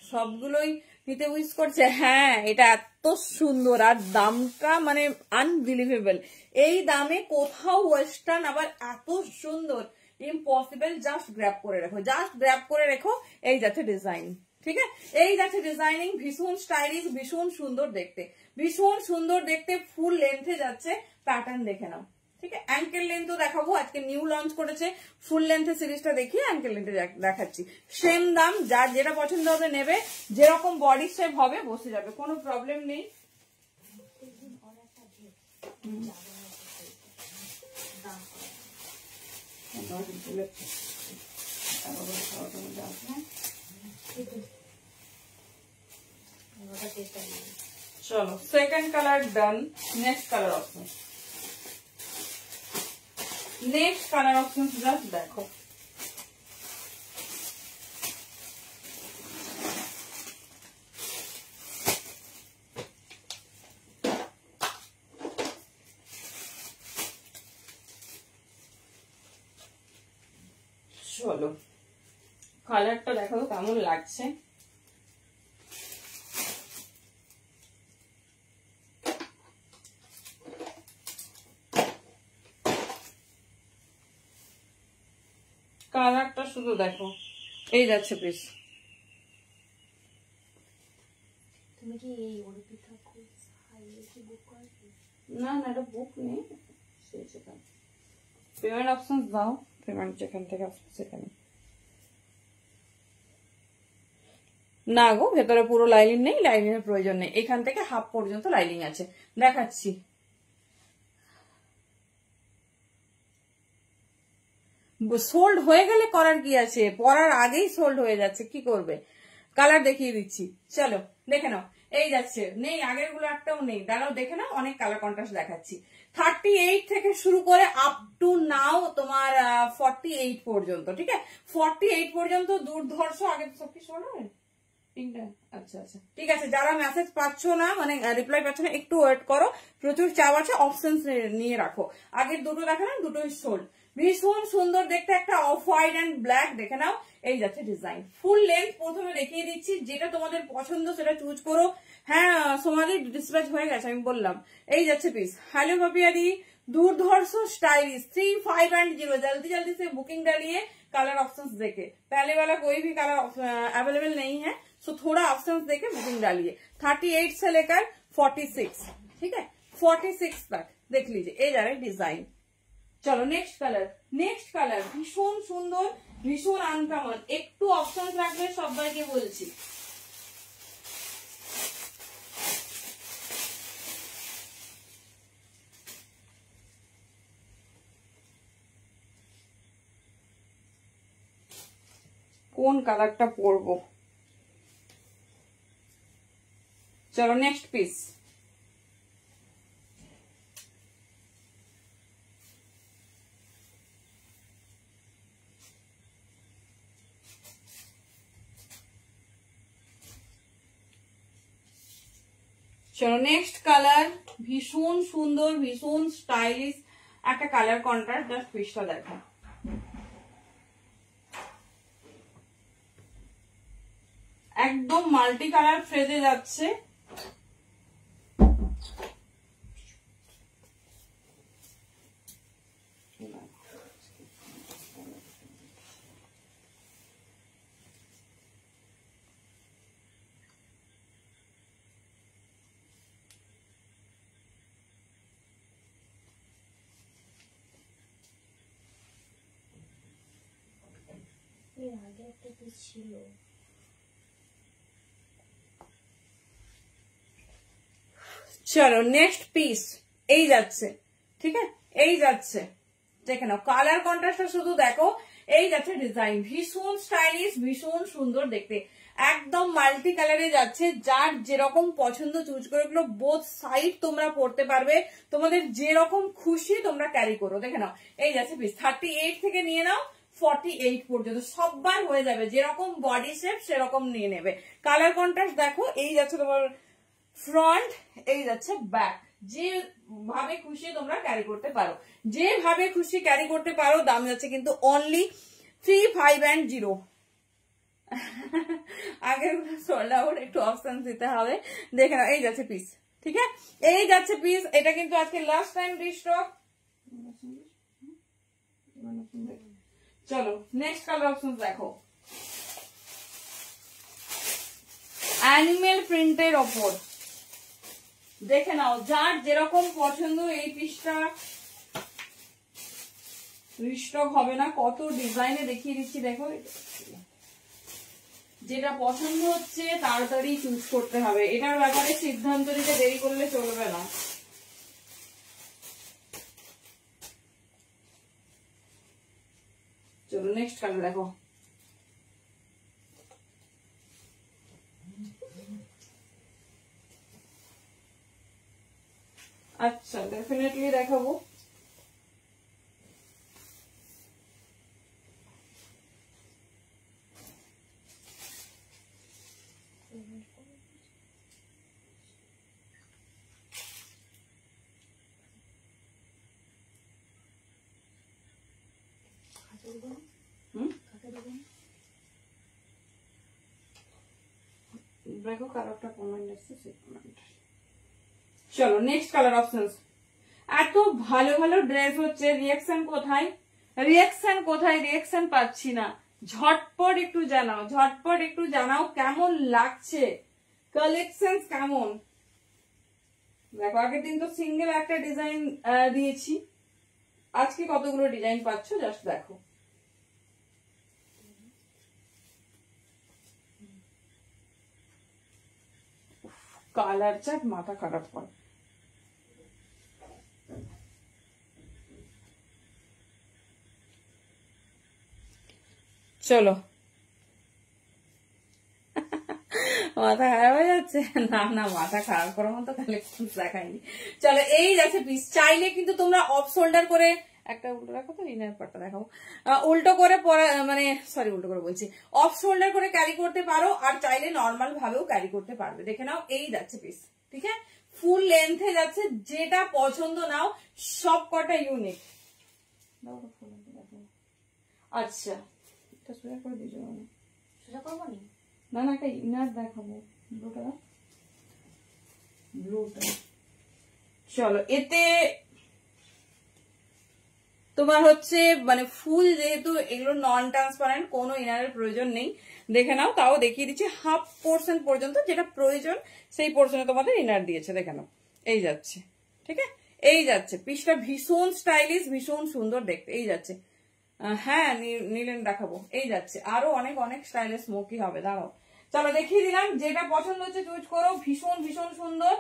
Speaker 1: সবগুলোই নিতে উইশ করছে। হ্যাঁ এটা এত সুন্দর আর দামটা মানে আনবিলিভেবল। এই দামে কোথাও ওয়েস্টার্ন আবার এত সুন্দর, ইম্পসিবল। জাস্ট গ্র্যাব করে রেখো, জাস্ট গ্র্যাব করে রেখো। এই যাচ্ছে ডিজাইন, ঠিক আছে। এই যাচ্ছে ডিজাইনিং, ভীষণ স্টাইলিশ, ভীষণ সুন্দর দেখতে, ভীষণ সুন্দর দেখতে। ফুল লেন্থে যাচ্ছে, প্যাটার্ন দেখে নাও, ঠিক আছে। অ্যাঙ্কেল লেন্থও দেখাবো, আজকে নিউ লঞ্চ করেছে ফুল লেন্থের সিরিজটা দেখিয়ে অ্যাঙ্কেল লেন্থে দেখাচ্ছি। সেম দাম, যার যেটা পছন্দ হবে নেবে, যেরকম বডি শেপ হবে বসে যাবে, কোনো প্রবলেম নেই। চলো second colour done. Next colour option, next colour option just দেখো। চলো কালারটা দেখো কেমন লাগছে। কালারটা শুধু দেখো, এই যাচ্ছে পিস।
Speaker 2: তুমি কি এই অর্পিতা ঘোষ কি বুক করবে?
Speaker 1: না না এটা বুক নেই, পেমেন্ট অপশন দাও, পেমেন্ট যেখান থেকে আসবে সেখানে। না গো ভেতরে পুরো লাইনিং নেই, লাইনিং এর প্রয়োজন নেই, এখান থেকে হাফ পর্যন্ত লাইনিং আছে, দেখাচ্ছি। সোল্ড হয়ে গেলে করার কি আছে, পরার আগেই সোল্ড হয়ে যাচ্ছে, কি করবে। কালার দেখিয়ে দিচ্ছি, চলো দেখে নাও। এই যাচ্ছে, নেই আগের গুলো একটাও নেই, দাঁড়াও দেখে নাও। অনেক কালার কন্ট্রাস্ট দেখাচ্ছি। 38 থেকে শুরু করে আপ টু নাও তোমার 48 পর্যন্ত, ঠিক আছে। 48 পর্যন্ত দুর্ধর্ষ। আগে তো সব কিছু হবে, আচ্ছা আচ্ছা ঠিক আছে। যারা মেসেজ পাচ্ছ না মানে রিপ্লাই পাচ্ছ না একটু ওয়েট করো, প্রচুর চাপ আছে, অপশন নিয়ে রাখো। আগের দুটো দেখে নাও, দুটোই সোল্ড। ভীষণ সুন্দর দেখতে, একটা অফ হোয়াইট এন্ড ব্ল্যাক, দেখে নাও। এই যাচ্ছে ডিজাইন, ফুল লেন্থ প্রথমে দেখিয়ে দিচ্ছি, যেটা তোমাদের পছন্দ সেটা চুজ করো। হ্যাঁ সোমালি ডিসপ্যাচ হয়ে গেছে আমি বললাম। এই যাচ্ছে পিস। হ্যালো পাপিয়াদি, दुर्धर्ष स्टाइलिश 3510। जल्दी जल्दी से बुकिंग डालिए कलर ऑप्शंस देके। पहले वाला कोई भी कलर अवेलेबल नहीं है, सो थोड़ा ऑप्शंस देके बुकिंग डालिए। 38 से लेकर 46, ठीक है 46 तक देख लीजिए। ये जा रहा है डिजाइन। चलो नेक्स्ट कलर, नेक्स्ट कलर भीषण सुंदर, भीषण अनकमन। একটু অপশনস রাখবে সবাইকে বলছি। কোন কালারটা পরবো, চলো নেক্সট পিস। চলো নেক্সট কালার, ভীষণ সুন্দর, ভীষণ স্টাইলিশ একটা কালার কন্ট্রাস্ট। জাস্ট পিসটা দেখো, একদম মাল্টি কালার ফ্রেজে যাচ্ছে।
Speaker 2: এর আগে একটা পিস ছিল।
Speaker 1: চলো নেক্সট পিস এই যাচ্ছে, ঠিক আছে, এই যাচ্ছে, দেখে নাও কালার কন্ট্রাস্টটা শুধু দেখো। এই যাচ্ছে ডিজাইন, ভীষণ স্টাইলিশ, ভীষণ সুন্দর দেখতে, একদম মাল্টি কালারে যাচ্ছে। যার যেরকম পছন্দ চুজ করে, এগুলো বোথ সাইড তোমরা পড়তে পারবে, তোমাদের যেরকম খুশি তোমরা ক্যারি করো। দেখে নাও এই যাচ্ছে পিস, 38 থেকে নিয়ে নাও 48 পর্যন্ত সববার হয়ে যাবে, যেরকম বডি শেপ সেরকম নিয়ে নেবে। কালার কন্ট্রাস্ট দেখো, এই যাচ্ছে তোমার ফ্রন্ট, এই যাচ্ছে ব্যাক, যেভাবে খুশি তোমরা ক্যারি করতে পারো, যেভাবে খুশি ক্যারি করতে পারো। দাম যাচ্ছে কিন্তু অনলি 3510। আগের সোল্ড আউট, একটু অপশন দিতে হবে। দেখে নাও এই যাচ্ছে পিস, ঠিক আছে, এই যাচ্ছে পিস। এটা কিন্তু আজকে লাস্ট টাইম রিস্টক। চলো নেক্সট কালার অপশন দেখো, অ্যানিমেল প্রিন্টের ওপর। দেখে নাও যার যেরকম পছন্দ এই পিসটা রিস্টক হবে না, কত ডিজাইনে দেখিয়ে দিচ্ছি দেখো। যেটা পছন্দ হচ্ছে তাড়াতাড়ি চুজ করতে হবে, এটার ব্যাপারে সিদ্ধান্ত নিতে দেরি করলে চলবে না। চলো নেক্সট কালার দেখো, আচ্ছা ডেফিনেটলি দেখাবো। দেখো কালারটা কমেন্ট আসছে, চলো নেক্সট কালার অপশনস। এত ভালো ভালো ড্রেস হচ্ছে, রিয়াকশন কোথায়, রিয়াকশন কোথায়, রিয়াকশন পাচ্ছি না। ঝটপট একটু জানাও, ঝটপট একটু জানাও কেমন লাগছে, কালেকশন কেমন। দেখো আগের দিন তো সিঙ্গেল একটা ডিজাইন দিয়েছি, আজকে কতগুলো ডিজাইন পাচ্ছ জাস্ট দেখো। কালার চাট মাথা খারাপ করে। চলো মাথা খারাপ হয়ে যাচ্ছে, না না মাথা খারাপ করার মতো কালেকশন দেখায়নি। চলো এই যাচ্ছে পিস, চাইলে কিন্তু তোমরা অফ শোল্ডার করে একটা উল্টো রাখো তো, ইনার পার্টটা দেখাবো, উল্টো করে মানে সরি উল্টো করে বলছি, অফ শোল্ডার করে ক্যারি করতে পারো, আর চাইলে নর্মাল ভাবেও ক্যারি করতে পারবে। দেখে নাও এই যাচ্ছে পিস, ঠিক আছে, ফুল লেন্থে যাচ্ছে, যেটা পছন্দ নাও, সব কটা ইউনিক। আচ্ছা এটা সোজা করে দিয়েছো,
Speaker 2: সোজা করবো নি,
Speaker 1: না না একটা ইনার দেখাবো, ব্লুটা ব্লুটা। চলো এতে তোমার হচ্ছে মানে ফুল, যেহেতু এগুলো নন ট্রান্সপারেন্ট, কোনো ইনারের প্রয়োজন নেই। দেখে নাও, তাও দেখিয়ে দিচ্ছি হাফ পোর্শন পর্যন্ত, যেটা প্রয়োজন সেই পোর্শনে তোমাদের ইনার দিয়েছে। দেখে নাও এই যাচ্ছে, ঠিক আছে, এই যাচ্ছে পিসটা, ভীষণ স্টাইলিশ, ভীষণ সুন্দর দেখতে। এই যাচ্ছে, হ্যাঁ নিলেন দেখাবো, এই যাচ্ছে, আরো অনেক অনেক স্টাইলিশ স্মোকি হবে। দাঁড়াও চলো দেখিয়ে দিলাম, যেটা পছন্দ হচ্ছে চুজ করো, ভীষণ ভীষণ সুন্দর,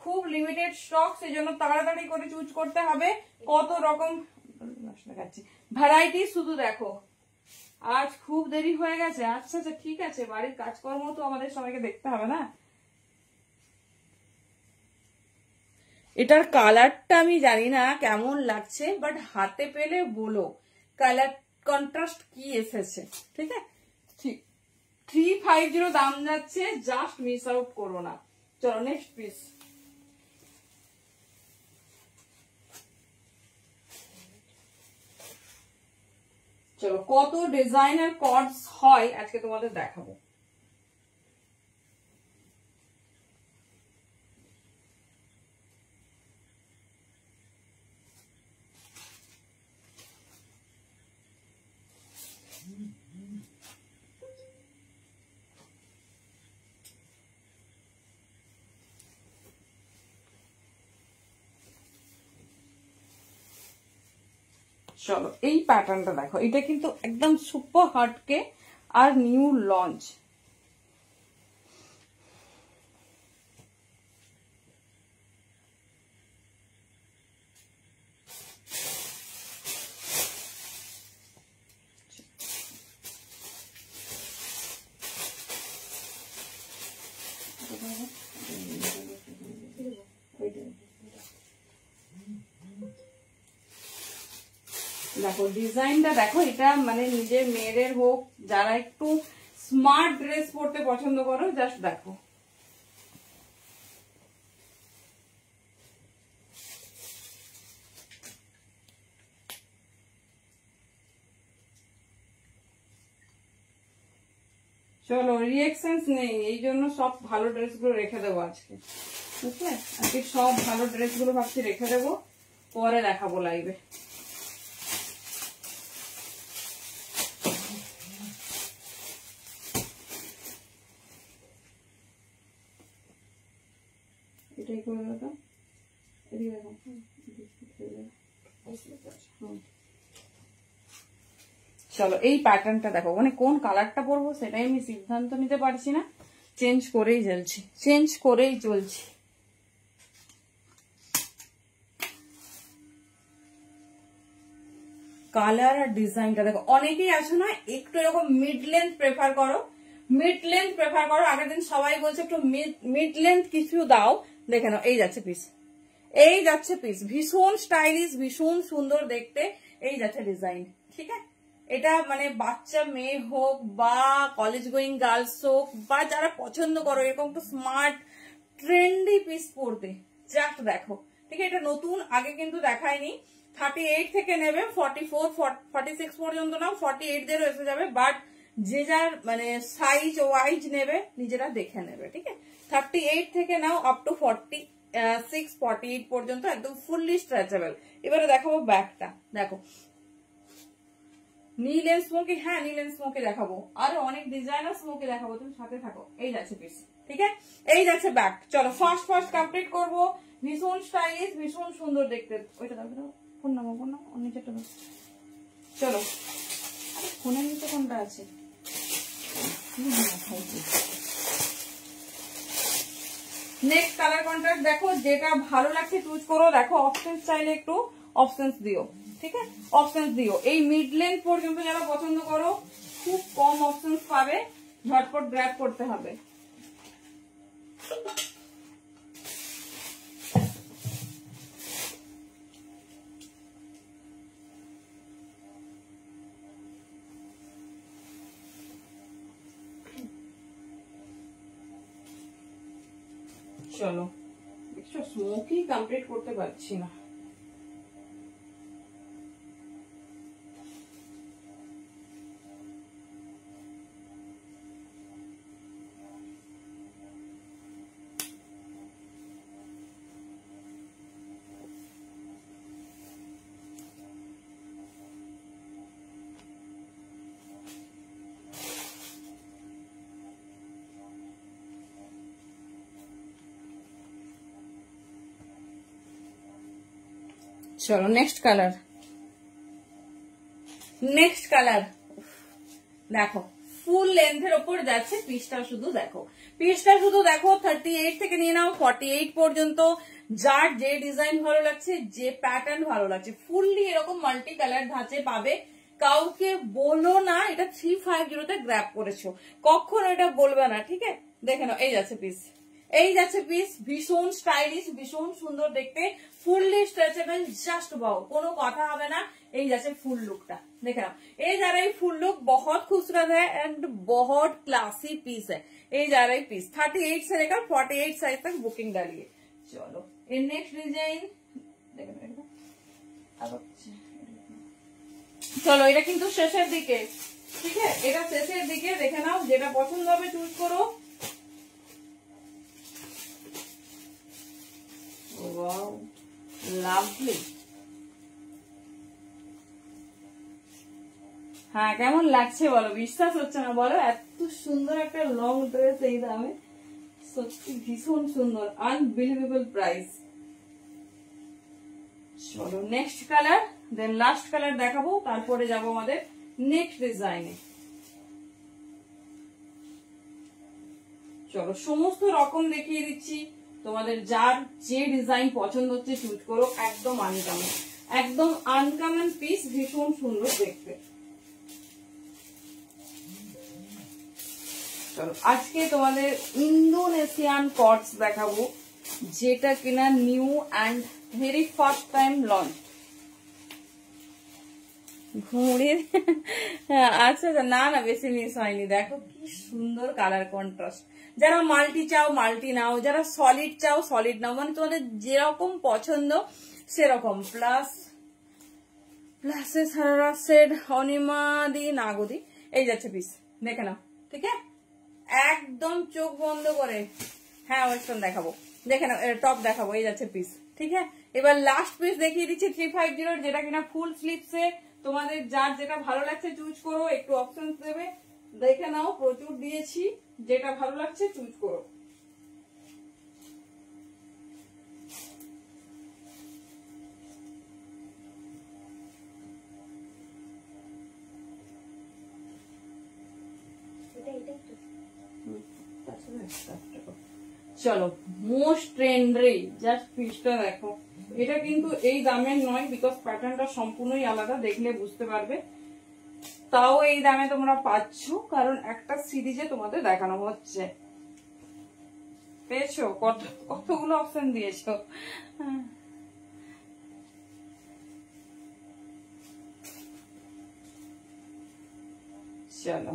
Speaker 1: খুব লিমিটেড স্টক, সেই জন্য তাড়াতাড়ি করে চুজ করতে হবে। কত রকম দেখাচ্ছি ভ্যারাইটি, শুধু দেখো। আজ খুব দেরি হয়ে গেছে, আচ্ছা আচ্ছা ঠিক আছে, বাড়ির কাজকর্ম তো আমাদের সবাইকে দেখতে হবে না। এটার কালারটা আমি জানি না কেমন লাগছে, বাট হাতে পেলে বলো কালার কন্ট্রাস্ট কি এসেছে, ঠিক আছে। 350 দাম যাচ্ছে, জাস্ট মিস আউট করো না। চলো নেক্সট পিস, চলো কত ডিজাইনার কর্ডস হয় আজকে তোমাদের দেখাবো। চলো এই প্যাটার্নটা দেখো, এটা কিন্তু একদম সুপার হটকে আর নিউ লঞ্চ। দেখো ডিজাইনটা দেখো, এটা মানে নিজের মেয়েদের হোক, যারা একটু স্মার্ট ড্রেস পরতে পছন্দ করো, জাস্ট দেখো। চলো রিঅ্যাকশনস নেই, এই জন্য সব ভালো ড্রেসগুলো রেখে দেবো আজকে, বুঝলে? আজকে সব ভালো ড্রেসগুলো ভাবছি রেখে দেবো, পরে দেখাবো লাইভে। এটাই করে দাও, এদিকে দেখো। চলো এই প্যাটার্নটা দেখো, মানে কোন কালারটা পরবো সেটাই আমি সিদ্ধান্ত নিতে পারছি না, চেঞ্জ করেই চলছি। কালার আর ডিজাইনটা দেখো, অনেকেই আছো না একটু এরকম মিড লেন্থ প্রেফার করো, আগের দিন সবাই বলছে একটু মিড লেন্থ কিছু দাও, দেখে নাও এই যাচ্ছে পিস, ভীষণ স্টাইলিশ, ভীষণ সুন্দর দেখতে, এই যাচ্ছে ডিজাইন, ঠিক আছে? এটা মানে বাচ্চা মেয়ে হোক বা কলেজ গোয়িং গার্লস হোক, বা যারা পছন্দ করো এরকম তো স্মার্ট ট্রেন্ডি পিস পরতে, জাস্ট দেখো, ঠিক আছে? এটা নতুন, আগে কিন্তু দেখায়নি। 38 থেকে নেবে 44 46 পর্যন্ত নাও, 48 দেরও এসে যাবে, বাট যে যার মানে সাইজ ওয়াইজ নেবে নিজেরা দেখে নেবে, ঠিক আছে? 38 থেকে নাও আপ টু 46 48 পর্যন্ত একদম ফুললি স্ট্রেচেবল। এবারে দেখাবো ব্যাকটা, দেখো নীল এন্ড স্মোকি, হ্যাঁ নীল এন্ড স্মোকি দেখাবো, আরো অনেক ডিজাইনার স্মোকি দেখাবো, তুমি সাথে থাকো। এই যাচ্ছে পিস, ঠিক আছে? এই যাচ্ছে ব্যাক। চলো ফার্স্ট কমপ্লিট করবো, ভীষণ স্টাইলিশ, ভীষণ সুন্দর দেখতে। ওইটা দাও, ফোন নামো নিচেটা দাও। চলো ফোনের নিচে কোনটা আছে? নেক্সট কালার কন্ট্রাস্ট দেখো, যেটা ভালো লাগছে চুজ করো। দেখো অপশন চাইলে একটু অপশনস দিও, ঠিক আছে? অপশনস দিও। এই মিড লেন্থ পর্যন্ত যারা পছন্দ করো, খুব কম অপশনস পাবে, ঝটপট গ্র্যাব করতে হবে। চলো একটু স্মোকি কমপ্লিট করতে পারছি না। চলো নেক্সট কালার দেখো, ফুল লেন্থের ওপর যাচ্ছে। পিসটা শুধু দেখো 38 থেকে নিয়ে নাও 48 পর্যন্ত। যার যে ডিজাইন ভালো লাগছে, যে প্যাটার্ন ভালো লাগছে, ফুললি এরকম মাল্টি কালার ধাঁচে পাবে। কাউকে বলো না এটা 350 গ্র্যাব করেছো, কখনো এটা বলবে না, ঠিক আছে? দেখে নাও, এই যাচ্ছে পিস, ভীষণ স্টাইলিশ, ভীষণ সুন্দর দেখতে, ফুললি স্ট্রেচেবল, জাস্ট বাও, কোনো কথা হবে না। এই যাচ্ছে ফুল লুকটা, দেখে नाउ। ये जा रहा है फुल लुक, बहुत खूबसूरत है एंड बहुत क्लासी पीस है। ये जा रहा है पीस 38 से लेकर 48 साइज तक बुकिंग डालिए। चलो ये नेक्स्ट डिजाइन চলো, এটা কিন্তু শেষের দিকে, ঠিক আছে? এটা শেষের দিকে, দেখে নাও, যেটা পছন্দ হবে চুজ করো। Wow lovely. হ্যাঁ কেমন লাগছে বলো? বিশ্বাস হচ্ছে না বলো, এত সুন্দর একটা লং ড্রেস এই দামে, সত্যি ভীষণ সুন্দর, আনবিলিভেবল প্রাইস। চলো নেক্সট কালার, দেন লাস্ট কালার দেখাবো, তারপরে যাবো আমাদের নেক্সট ডিজাইনে। চলো সমস্ত রকম দেখিয়ে দিচ্ছি, তোমাদের যার যে ডিজাইন পছন্দ হচ্ছে চুজ করো। একদম আনকমন, একদম আনকমন পিস, ভীষণ সুন্দর দেখতে। চলো আজকে তোমাদের ইন্দোনেশিয়ান কটস দেখাবো, যেটা কিনা new and very first time launch. ঘুড়ির আচ্ছা না না বেশি মিস হয়নি। দেখো কি সুন্দর কালার কন্ট্রাস্ট। যারা মাল্টি চাও মাল্টি নাও, যারা সলিড চাও সলিড নাও, মানে তোমাদের যেরকম পছন্দ সেরকম। প্লাসে সারা সেড অনিমাদি নাগদি এই যাচ্ছে পিস, দেখে নাও। ঠিক আছে, একদম চোখ বন্ধ করে। হ্যাঁ ওয়েস্টার্ন দেখাবো, দেখে নাও, টপ দেখাবো, এই যাচ্ছে পিস। ঠিক আছে, এবার লাস্ট পিস দেখিয়ে দিচ্ছি 350, যেটা কিনা ফুল স্লিপসে। তোমাদের যার যেটা ভালো লাগছে চুজ করো, একটু অপশন দেবে, দেখে নাও, প্রচুর দিয়েছি, যেটা ভালো লাগছে চুজ করো। চলো মোস্ট ট্রেন্ডি, জাস্ট পিসটা দেখো। এটা কিন্তু এই দামের নয়, বিকজ প্যাটার্নটা সম্পূর্ণই আলাদা, দেখলে বুঝতে পারবে। তাও এই দামে তোমরা পাচ্ছ, কারণ একটা সিরিজে তোমাদের দেখানো হচ্ছে। পেয়েছো? কতগুলো অপশন দিয়েছো। চলো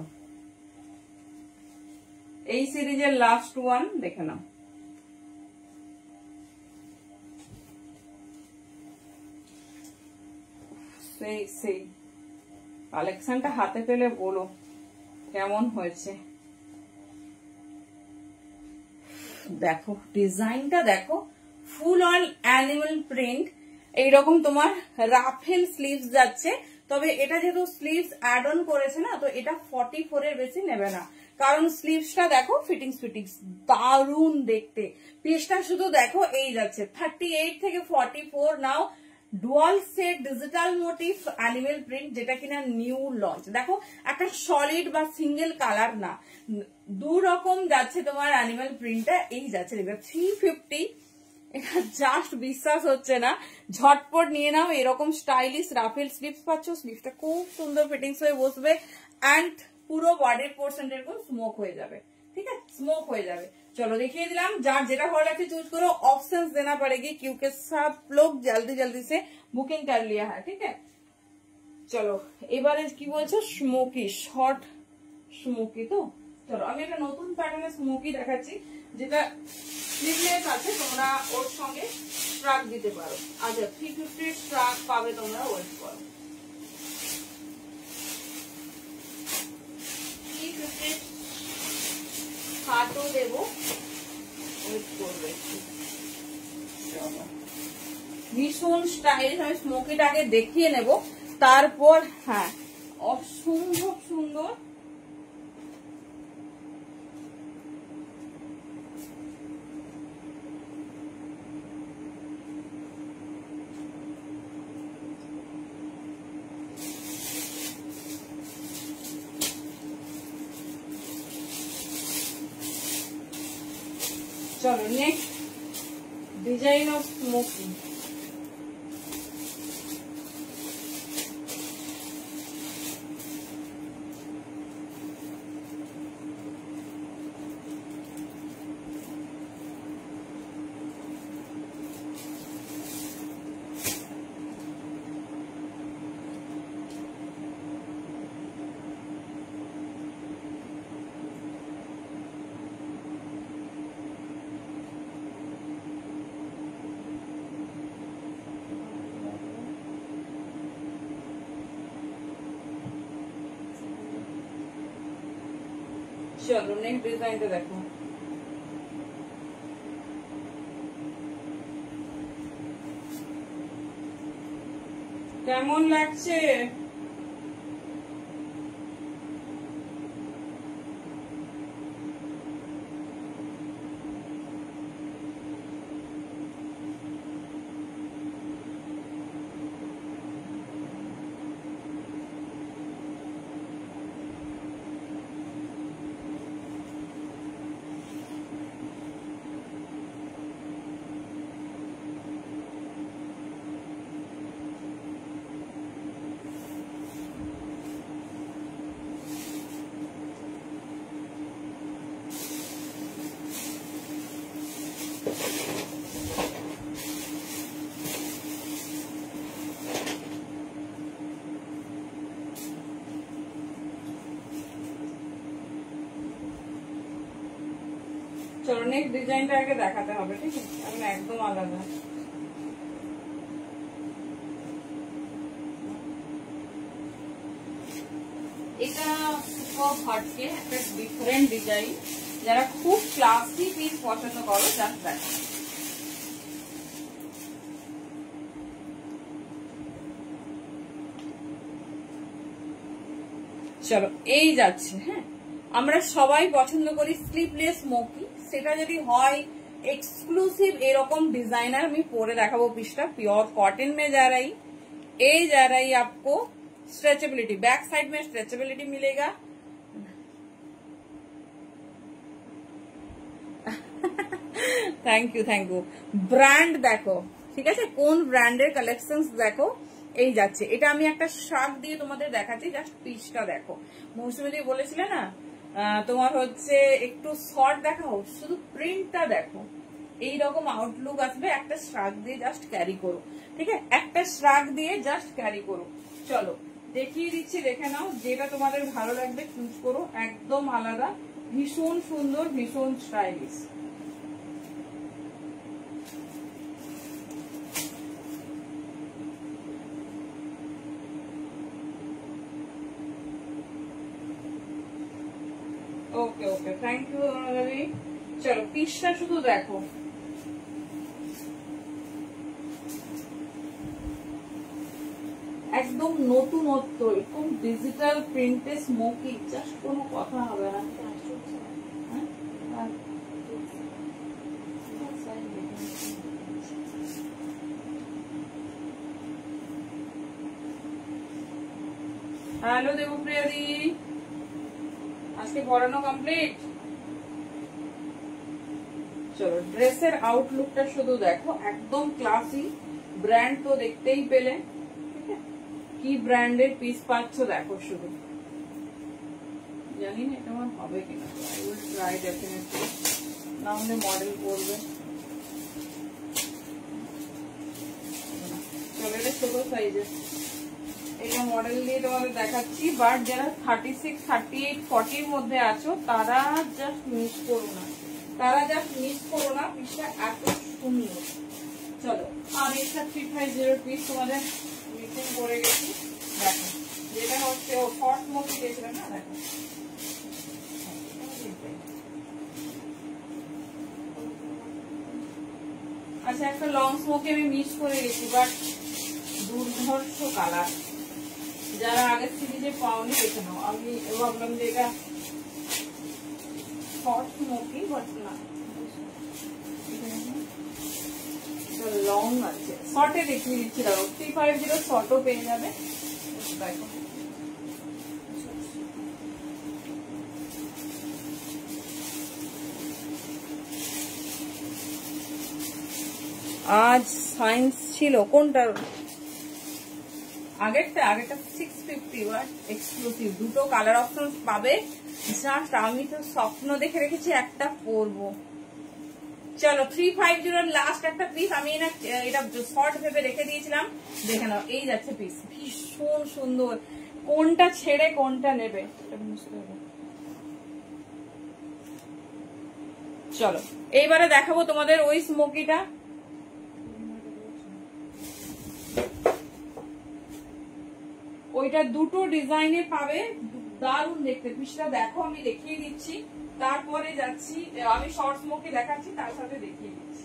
Speaker 1: এই সিরিজের লাস্ট ওয়ান দেখে নাও। সেই কালেকশনটা হাতে পেলে বলো কেমন হয়েছে। দেখো ডিজাইনটা দেখো, ফুল অন অ্যানিমাল প্রিন্ট। এইরকম তোমার রাফেল স্লিভস যাচ্ছে, তবে এটা যেহেতু স্লিভস অ্যাড অন করেছে না, তো এটা 44 এর বেশি নেবে না, কারণ স্লিভসটা দেখো ফিটিংস দারুন দেখতে। পিসটা শুধু দেখো এই যাচ্ছে 38 থেকে 44। নাও dual set digital motif animal print, যেটা কিনা নিউ লঞ্চ। দেখো একটা সলিড বা সিঙ্গেল কালার না, দু রকম যাচ্ছে তোমার অ্যানিমেল প্রিন্টটা, এই যাচ্ছে 350। এটা জাস্ট বিশ্বাস হচ্ছে না, ঝটপট নিয়ে নাও। এরকম স্টাইলিশ রাফেল স্লিভস পাচ্ছ, স্লিভসটা খুব সুন্দর ফিটিংস হয়ে বসবে, অ্যান্ড পুরো বডির পোর্শন এরকম স্মোক হয়ে যাবে। ठीक है, स्मोक हो जाए। चलो देखिए दिलाम, जार जेटा भालो लागছে चूज करो। ऑप्शंस देना पड़ेगी क्योंकि सब लोग जल्दी जल्दी से बुकिंग कर लिया है। ठीक है, चलो এবারে কি বলছো, স্মোকি শর্ট স্মোকি। তো চলো আমি একটা নতুন প্যাটার্নের স্মোকি দেখাচ্ছি, যেটা স্লিভলেস আছে, তোমরা ওর সঙ্গে স্ট্রাক দিতে পারো। আচ্ছা 350 স্ট্রাক পাবে তোমরা, ওয়েট করো। 350 হাতও দেবো, ওয়েট করবে। ভীষণ স্টাইলিশ। আমি স্মোকিটাকে দেখিয়ে নেব, তারপর হ্যাঁ অসম্ভব সুন্দর। चलो नेक्स्ट डिजाइन ऑफ स्मोकी। चलो नेक्स्ट डिजाइन तो देखो, কেমন লাগছে। চলো নেক্সট ডিজাইনটা আগে দেখাতে হবে, ঠিক আছে? এখন একদম আলাদা। এটা খুব হটকে একটা ডিফারেন্ট ডিজাইন, যারা খুব ক্লাসি পিস পছন্দ করো জাস্ট দেখো। চলো এই যাচ্ছে। হ্যাঁ, আমরা সবাই পছন্দ করি স্লিভলেস স্মোকি, সেটা যদি হয় एक्सक्लूसिव एरकम डिजाइनर मैं परे देखाबो पिसटा प्योर कॉटन में जा रही आपको स्ट्रेचेबिलिटी, बैक साइड में स्ट्रेचेबिलिटी मिलेगा। थैंक यू ब्रांड देखो, ठीक है, কোন ব্র্যান্ডের কালেকশনস দেখো এই যাচ্ছে। এটা আমি একটা শার্ট দিয়ে তোমাদের দেখাচ্ছি, জাস্ট পিসটা দেখো। মৌসুমী দি বলেছিলে না তোমার হচ্ছে একটু শর্ট দেখাও, শুধু প্রিন্টটা দেখো, এইরকম আউটলুক আসবে। একটা শ্রাগ দিয়ে জাস্ট ক্যারি করো, ঠিক আছে, একটা শ্রাগ দিয়ে জাস্ট ক্যারি করো। চলো দেখিয়ে দিচ্ছি, দেখে নাও, যেটা তোমাদের ভালো লাগবে চুজ করো। একদম আলাদা, ভীষণ সুন্দর, ভীষণ stylish. Okay okay thank you Ravi. चलो पिसটা শুধু দেখো, একদম নতুনত্ব, এরকম ডিজিটাল প্রিন্টে স্মোকি, জাস্ট কোনো কথা হবে না। হ্যালো দেবপ্রিয়া দি, আজকে পড়ানো কমপ্লিট। চলো ড্রেসের আউটলুকটা শুধু দেখো, একদম ক্লাসি, ব্র্যান্ড তো দেখতেই পেলে, ঠিক আছে, কি ব্র্যান্ডের পিস পাচ্ছ দেখো শুধু। জানি না এটা আমার হবে কিনা, আই উইল ট্রাই ডেফিনেটলি, না হলে মডেল করবে। চলো এটা ছোট সাইজের, এটা মডেল দিয়ে তোমাদের দেখাচ্ছি। বাট যারা 36, 38, 40 মধ্যে আছো তারা জাস্ট মিস করো না, পিসটা এত সুন্দর। চলো আর একটা 350 পিস তোমাদের মিসিং করে গেছি, দেখো, যেটা হচ্ছে ও শর্ট মোটি দিয়েছিলাম না, দেখো। আচ্ছা একটা লং স্মোকে আমি মিস করে গেছি, বাট দুর্ধর্ষ কালার, যারা আগের সিরিজে পাওনি দেখে নাও। আমি ভাবলাম যে এটা শর্ট স্মোকি, বাট না, লং আছে। শর্টে দেখিয়ে দিচ্ছি, দাও 350 শর্টও পেয়ে যাবে। দেখো আজ সায়েন্স ছিল কোনটা, আগেরটা 650 ওয়াট এক্সক্লুসিভ, দুটো কালার অপশন পাবে। জাস্ট আমি তো স্বপ্ন দেখে রেখেছি একটা পরবো। চলো 350 লাস্ট একটা পিস, আমি এটা শর্ট ভেবে রেখে দিয়েছিলাম, দেখে নাও এই যাচ্ছে পিস, ভীষণ সুন্দর। কোনটা ছেড়ে কোনটা নেবে চলো এইবারে দেখাবো তোমাদের ওই স্মোকিটা। ওইটা দুটো ডিজাইনে পাবে, দারুণ দেখতে। পিসটা দেখো, আমি দেখিয়ে দিচ্ছি, তারপরে যাচ্ছি, আমি শর্ট স্মোকি দেখাচ্ছি, তার সাথে দেখিয়ে দিচ্ছি।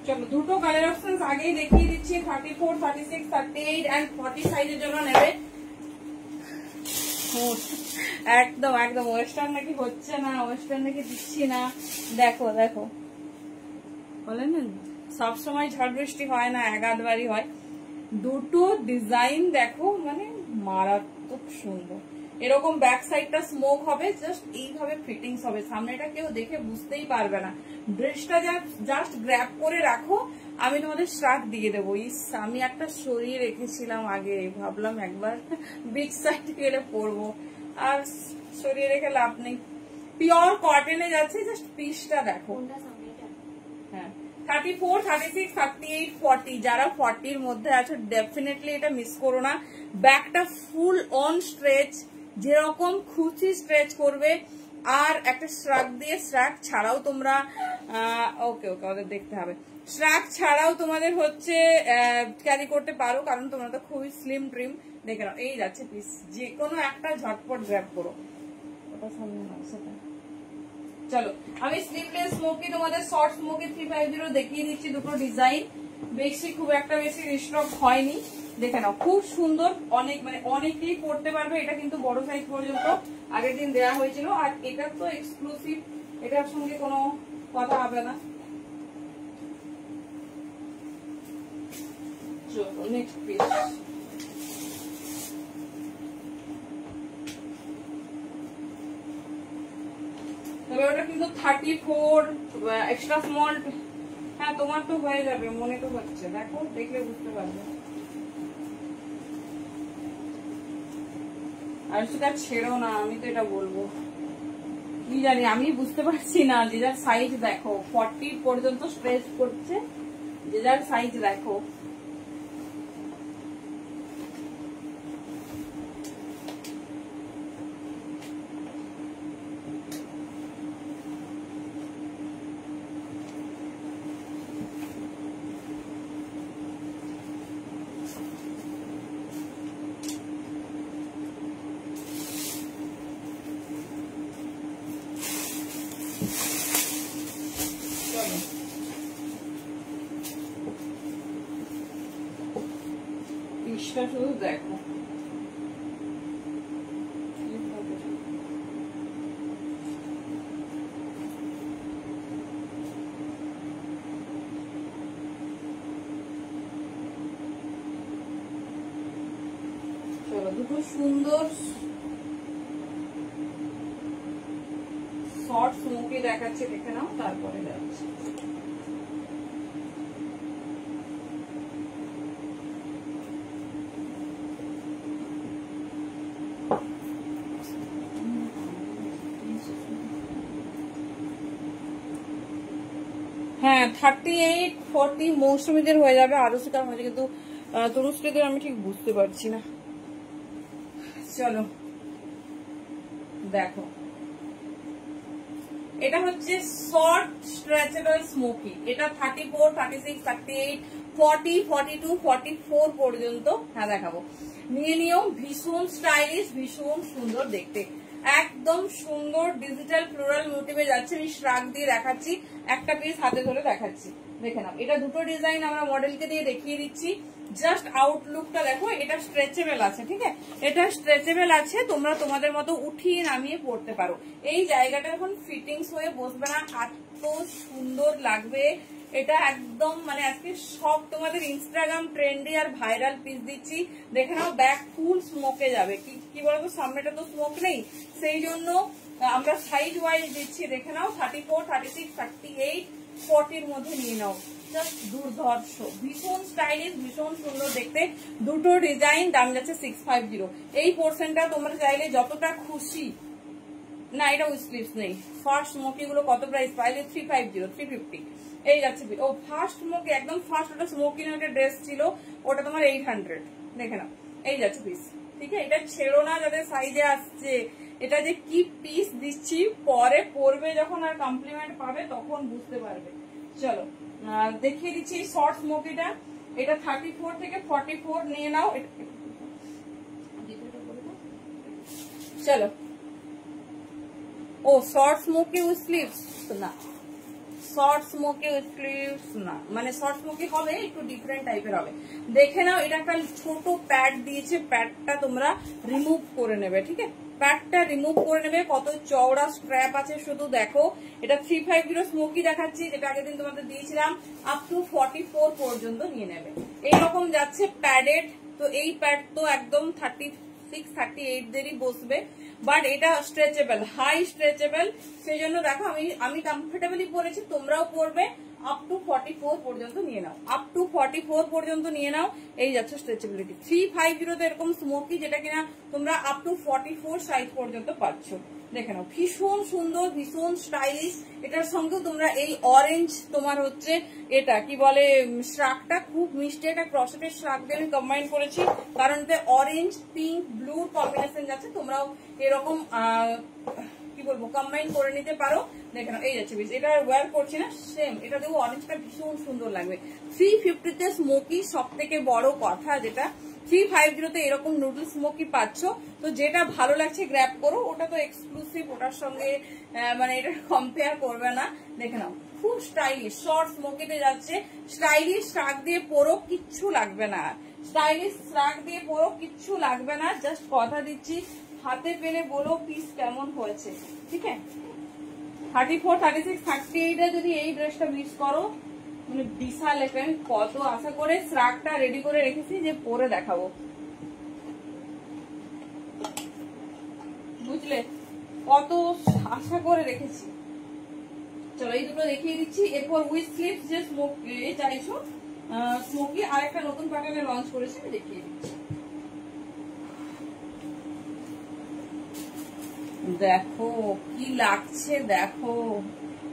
Speaker 1: চলো দুটো কালার অপশন আগেই দেখিয়ে দিচ্ছি, 34, 36, 38 এন্ড 40 সাইজের জন্য নেবে। একদম একদম ওয়েস্টার্ন নাকি হচ্ছে না, ওয়েস্টার্ন নাকি দিচ্ছি না, দেখো দেখো, বলেন না সবসময় ঝড় বৃষ্টি হয় না, এক আধবারই হয়। দুটো ডিজাইন দেখো, মানে মারাত্মক সুন্দর। এরকম ব্যাক সাইডটা স্মোক হবে, জাস্ট এইভাবে ফিটিংস হবে, সামনেটা কেউ দেখে বুঝতেই পারবে না। ড্রেসটা জাস্ট গ্র্যাব করে রাখো, আমি তোমাদের শার্ট দিয়ে দেবো। আমি একটা সরিয়ে রেখেছিলাম আগে, ভাবলাম একবার বিচ সাইড গেলে পরবো, আর সরিয়ে রেখে লাভ নেই। পিওর কটনে যাচ্ছে, জাস্ট পিসটা দেখো। হ্যাঁ 34, 36, 38, 40, যারা 40-র মধ্যে আছো ডেফিনেটলি এটা মিস করো না। ব্যাকটা ফুল অন স্ট্রেচ, যেরকম খুশি স্ট্রেচ করবে। আর একটা শ্রাগ দিয়ে, শ্রাগ ছাড়াও তোমরা ওকে ওদের দেখতে হবে, শ্রাগ ছাড়াও তোমাদের হচ্ছে ক্যারি করতে পারো, কারণ তোমরা তো খুবই স্লিম ট্রিম। দেখে নাও, এই যাচ্ছে পিস, যে কোনো একটা ঝটপট গ্র্যাব করো। ওটা সামনে না, সেটা চলো। আমি স্লিভলেস স্মোকি, তোমাদের শর্ট স্মোকি 350 দেখিয়ে দিচ্ছি দুটো ডিজাইন। বেশি খুব একটা বেশি রিস্টক হয়নি, দেখে নাও, খুব সুন্দর। মানে অনেকেই পড়তে পারবে। এটা কিন্তু বড় সাইজ পর্যন্ত আগের দিন দেওয়া হয়েছিল, আর এটা তো এক্সক্লুসিভ, এটার সঙ্গে কোনো কথা হবে না। চলো নেক্সট পিস। তবে ওটা কিন্তু 34 এক্সট্রা স্মল। হ্যাঁ তোমার তো হয়ে যাবে, মনে তো হচ্ছে, দেখো দেখলে বুঝতে পারবে। আর সেটা ছেড়ো না, আমি তো এটা বলবো, কি জানি আমি বুঝতে পারছি না। যে যার সাইজ দেখো, 40 পর্যন্ত স্ট্রেচ করছে, যে যার সাইজ দেখো। পিসটা শুধু দেখো, চলো দুটো সুন্দর শর্ট স্মোকি দেখাচ্ছে, দেখে নাও, তারপরে যাচ্ছে। হ্যাঁ 38, 40 মৌসুমীদের হয়ে যাবে, আরো সেটা হয়েছে, কিন্তু তনুশ্রীদের আমি ঠিক বুঝতে পারছি না। চলো দেখো, এটা হচ্ছে শর্ট স্ট্রেচেবল স্মোকি। এটা 34, 36, 38, 40, 42, 44 পর্যন্ত হ্যাঁ দেখাবো। নিয়ে নিও, ভীষণ স্টাইলিশ, ভীষণ সুন্দর দেখতে, একদম সুন্দর ডিজিটাল ফ্লোরাল মোটিভে যাচ্ছে। আমি শ্রাগ দিয়ে দেখাচ্ছি, একটা পিস হাতে ধরে দেখাচ্ছি, দেখে নাও। এটা দুটো ডিজাইন আমরা মডেলকে দিয়ে দেখিয়ে দিচ্ছি। জাস্ট আউটলুকটা দেখো, এটা স্ট্রেচেবল আছে, ঠিক আছে, এটা স্ট্রেচেবল আছে, তোমরা তোমাদের মতো উঠিয়ে নামিয়ে পড়তে পারো। এই জায়গাটা এখন ফিটিংস হয়ে বসবে না, এত সুন্দর লাগবে। এটা একদম মানে আজকে সব তোমাদের ইনস্টাগ্রাম ট্রেন্ডি আর ভাইরাল পিস দিচ্ছি, দেখে নাও। ব্যাক ফুল স্মোকে যাবে, কি বলবো, সামনেটা তো স্মোক নেই, সেই জন্য আমরা সাইজ ওয়াইজ দিচ্ছি, দেখে নাও। 34, 36, 38, 40-র মধ্যে নিয়ে নাও। জাস্ট দুর্ধর্ষ, ভীষণ স্টাইলিশ, ভীষণ সুন্দর দেখতে। দুটো ডিজাইন, দাম যাচ্ছে 650। এই পোর্শনটা তোমরা চাইলে যতটা খুশি, না এটা উইথ স্লিভস নেই। ফার্স্ট স্মোকি গুলো কত প্রাইস পাইলে? 350, 350। এই যাচ্ছে ও ফার্স্ট স্মোকি, একদম ফার্স্ট, ওটা স্মোকি না, একটা ড্রেস ছিল, ওটা তোমার 800, দেখে নাও। এই যাচ্ছে পিস, ঠিক আছে, এটা ছেড়ো না, যাদের সাইজে আসছে। এটা যে কি পিস দিচ্ছি, পরে পরবে যখন আর কমপ্লিমেন্ট পাবে তখন বুঝতে পারবে। চলো দেখিয়ে দিচ্ছি শর্ট স্মোকিটা। এটা 34 থেকে 44 নিয়ে নাও। চলো, ও শর্ট স্মোকি উইথ স্লিভস না, শর্ট স্মোকি স্লিভস না, মানে শর্ট স্মোকি হবে, একটু ডিফারেন্ট টাইপের হবে। দেখে নাও, এটা একটা ছোট প্যাড দিয়েছে, প্যাডটা তোমরা রিমুভ করে নেবে, ঠিক আছে? প্যাডটা রিমুভ করে নেবে। কত চওড়া স্ট্র্যাপ আছে শুধু দেখো। এটা 350 স্মোকি দেখাচ্ছি, যেটা আগের দিন তোমাদের দিয়েছিলাম। আপ টু 44 পর্যন্ত নিয়ে নেবে। এইরকম যাচ্ছে প্যাডেড। তো এই প্যাড তো একদম 36-38 দেরই বসবে, বাট এটা স্ট্রেচেবল, হাই স্ট্রেচেবল। সেই জন্য দেখো আমি কমফোর্টেবলি পরেছি, তোমরাও পরবে। আপ টু 44 পর্যন্ত নিয়ে নাও, আপ টু 44 পর্যন্ত নিয়ে নাও। এই যাচ্ছে স্ট্রেচেবিলিটি। 350 তে এরকম স্মোকি, যেটা কিনা তোমরা আপ টু 44 সাইজ পর্যন্ত পাচ্ছ। দেখে নাও, ভীষণ সুন্দর, ভীষণ স্টাইলিশ। এটার সঙ্গেও তোমরা এই অরেঞ্জ, তোমার হচ্ছে এটা কি বলে, শ্রাগটা খুব মিষ্টি, একটা ক্রসেটের শ্রাগ দিয়ে আমি কম্বাইন করেছি, কারণ এতে অরেঞ্জ, পিঙ্ক, ব্লু কম্বিনেশন যাচ্ছে। তোমরাও এরকম কি বলবো, কম্বাইন করে নিতে পারো। দেখে নাও, এই যাচ্ছে পিস। এটা ওয়্যার করছি না, সেম এটা দেখো, অরেঞ্জটা ভীষণ সুন্দর লাগবে। 350 তে স্মোকি, সব থেকে বড় কথা যেটা 350 তে এরকম নুডল স্মোকি পাচ্ছ। তো যেটা ভালো লাগছে গ্র্যাব করো, ওটা তো এক্সক্লুসিভ, ওটার সঙ্গে মানে এটা কম্পেয়ার করবে না। দেখে নাও, খুব স্টাইলিশ, শর্ট স্মোকিতে যাচ্ছে। স্টাইলিশ শ্রাগ দিয়ে পরো, কিচ্ছু লাগবে না। স্টাইলিশ শ্রাগ দিয়ে পরো, কিচ্ছু লাগবে না। জাস্ট কথা দিচ্ছি, হাতে পেলে বলো পিস কেমন হয়েছে, ঠিক আছে? 34, 36, 38 এ যদি এই ড্রেসটা মিস করো, মানে বিশাল একটা। আমি কত আশা করে শ্রাগটা রেডি করে রেখেছি যে পরে দেখাবো, বুঝলে? কত আশা করে রেখেছি। চলো এই দুটো দেখিয়ে দিচ্ছি। এরপর উইথ স্লিভস যে স্মোকি চাইছো, স্মোকি আর একটা নতুন প্যাটার্নে লঞ্চ করেছি, আমি দেখিয়ে দিচ্ছি। দেখো কি লাগছে, দেখো।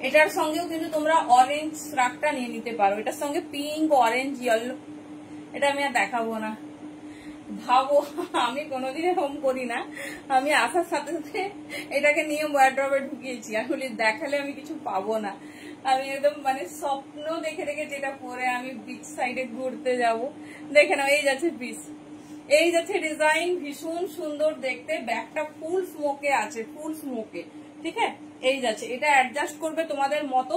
Speaker 1: এটার সঙ্গেও কিন্তু তোমরা অরেঞ্জ শ্রাগটা নিয়ে নিতে পারো, এটার সঙ্গে পিঙ্ক, অরেঞ্জ, ইয়েলো। এটা আমি আর দেখাবো না। ভাবো, আমি কোনোদিন এরকম করি না। আমি আসার সাথে সাথে এটাকে নিয়ে ওয়ার্ড্রবে ঢুকিয়েছি। আসলে দেখালে আমি কিছু পাবো না। আমি একদম মানে স্বপ্ন দেখে রেখে যেটা পরে আমি বিচ সাইডে ঘুরতে যাব। দেখে নাও, এই যাচ্ছে পিস, এই যাচ্ছে ডিজাইন, ভীষণ সুন্দর দেখতে। ব্যাগটা ফুল স্মোকে আছে, ফুল স্মোকে, ঠিক আছে? এই যাচ্ছে, এটা অ্যাডজাস্ট করবে তোমাদের মতো।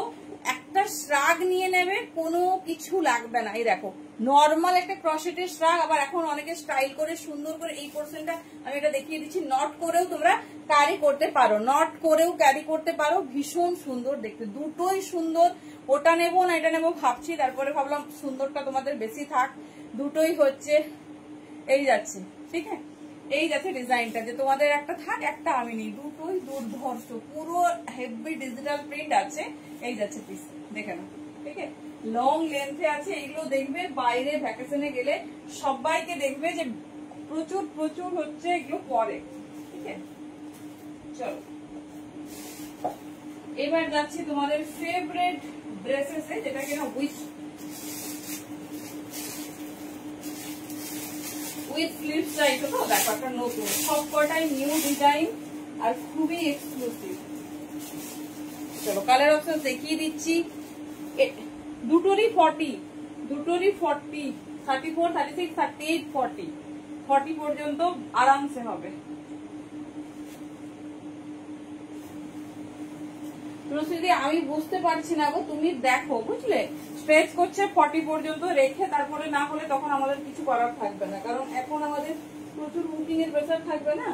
Speaker 1: একটা শ্রাগ নিয়ে নেবে, কোনো কিছু লাগবে না। এই দেখো, নর্মাল একটা ক্রসেটের শ্রাগ, আবার এখন অনেকে স্টাইল করে সুন্দর করে এই পোর্শনটা আমি এটা দেখিয়ে দিচ্ছি, নট করেও তোমরা ক্যারি করতে পারো, নট করেও ক্যারি করতে পারো। ভীষণ সুন্দর দেখতে, দুটোই সুন্দর। ওটা নেবো না এটা নেবো ভাবছি, তারপরে ভাবলাম সুন্দরটা তোমাদের বেশি থাক। দুটোই হচ্ছে, এই যাচ্ছে, ঠিক আছে? এই যাচ্ছে ডিজাইনটা, যে তোমাদের একটা থাক, একটা আমি নিই। দুটোই দুর্ধর্ষ, পুরো হেভি ডিজিটাল প্রিন্ট আছে। এই যাচ্ছে পিস, দেখে নাও, ঠিক আছে? লং লেন্থে আছে। এগুলো দেখবে বাইরে ভ্যাকেশনে গেলে সবাইকে দেখবে যে প্রচুর প্রচুর হচ্ছে এগুলো পরে, ঠিক আছে? চলো এবার যাচ্ছি তোমাদের ফেভারিট ড্রেসেসে, যেটা কিনা উইথ স্লিভস চাইছো। তো দেখো, একটা নতুন, সব কটাই নিউ ডিজাইন আর খুবই এক্সক্লুসিভ। চলো কালার অপশন দেখিয়ে দিচ্ছি। দুটোরই 40, দুটোরই 40, 34, 36, 38, 40 পর্যন্ত আরামসে হবে। প্রসিদি আমি বুঝতে পারছি না গো, তুমি দেখো, বুঝলে? স্ট্রেচ করছে 40 পর্যন্ত রেখে, তারপরে না হলে তখন আমাদের কিছু করার থাকবে না, কারণ এখন আমাদের প্রচুর বুকিং এর প্রেসার থাকবে না,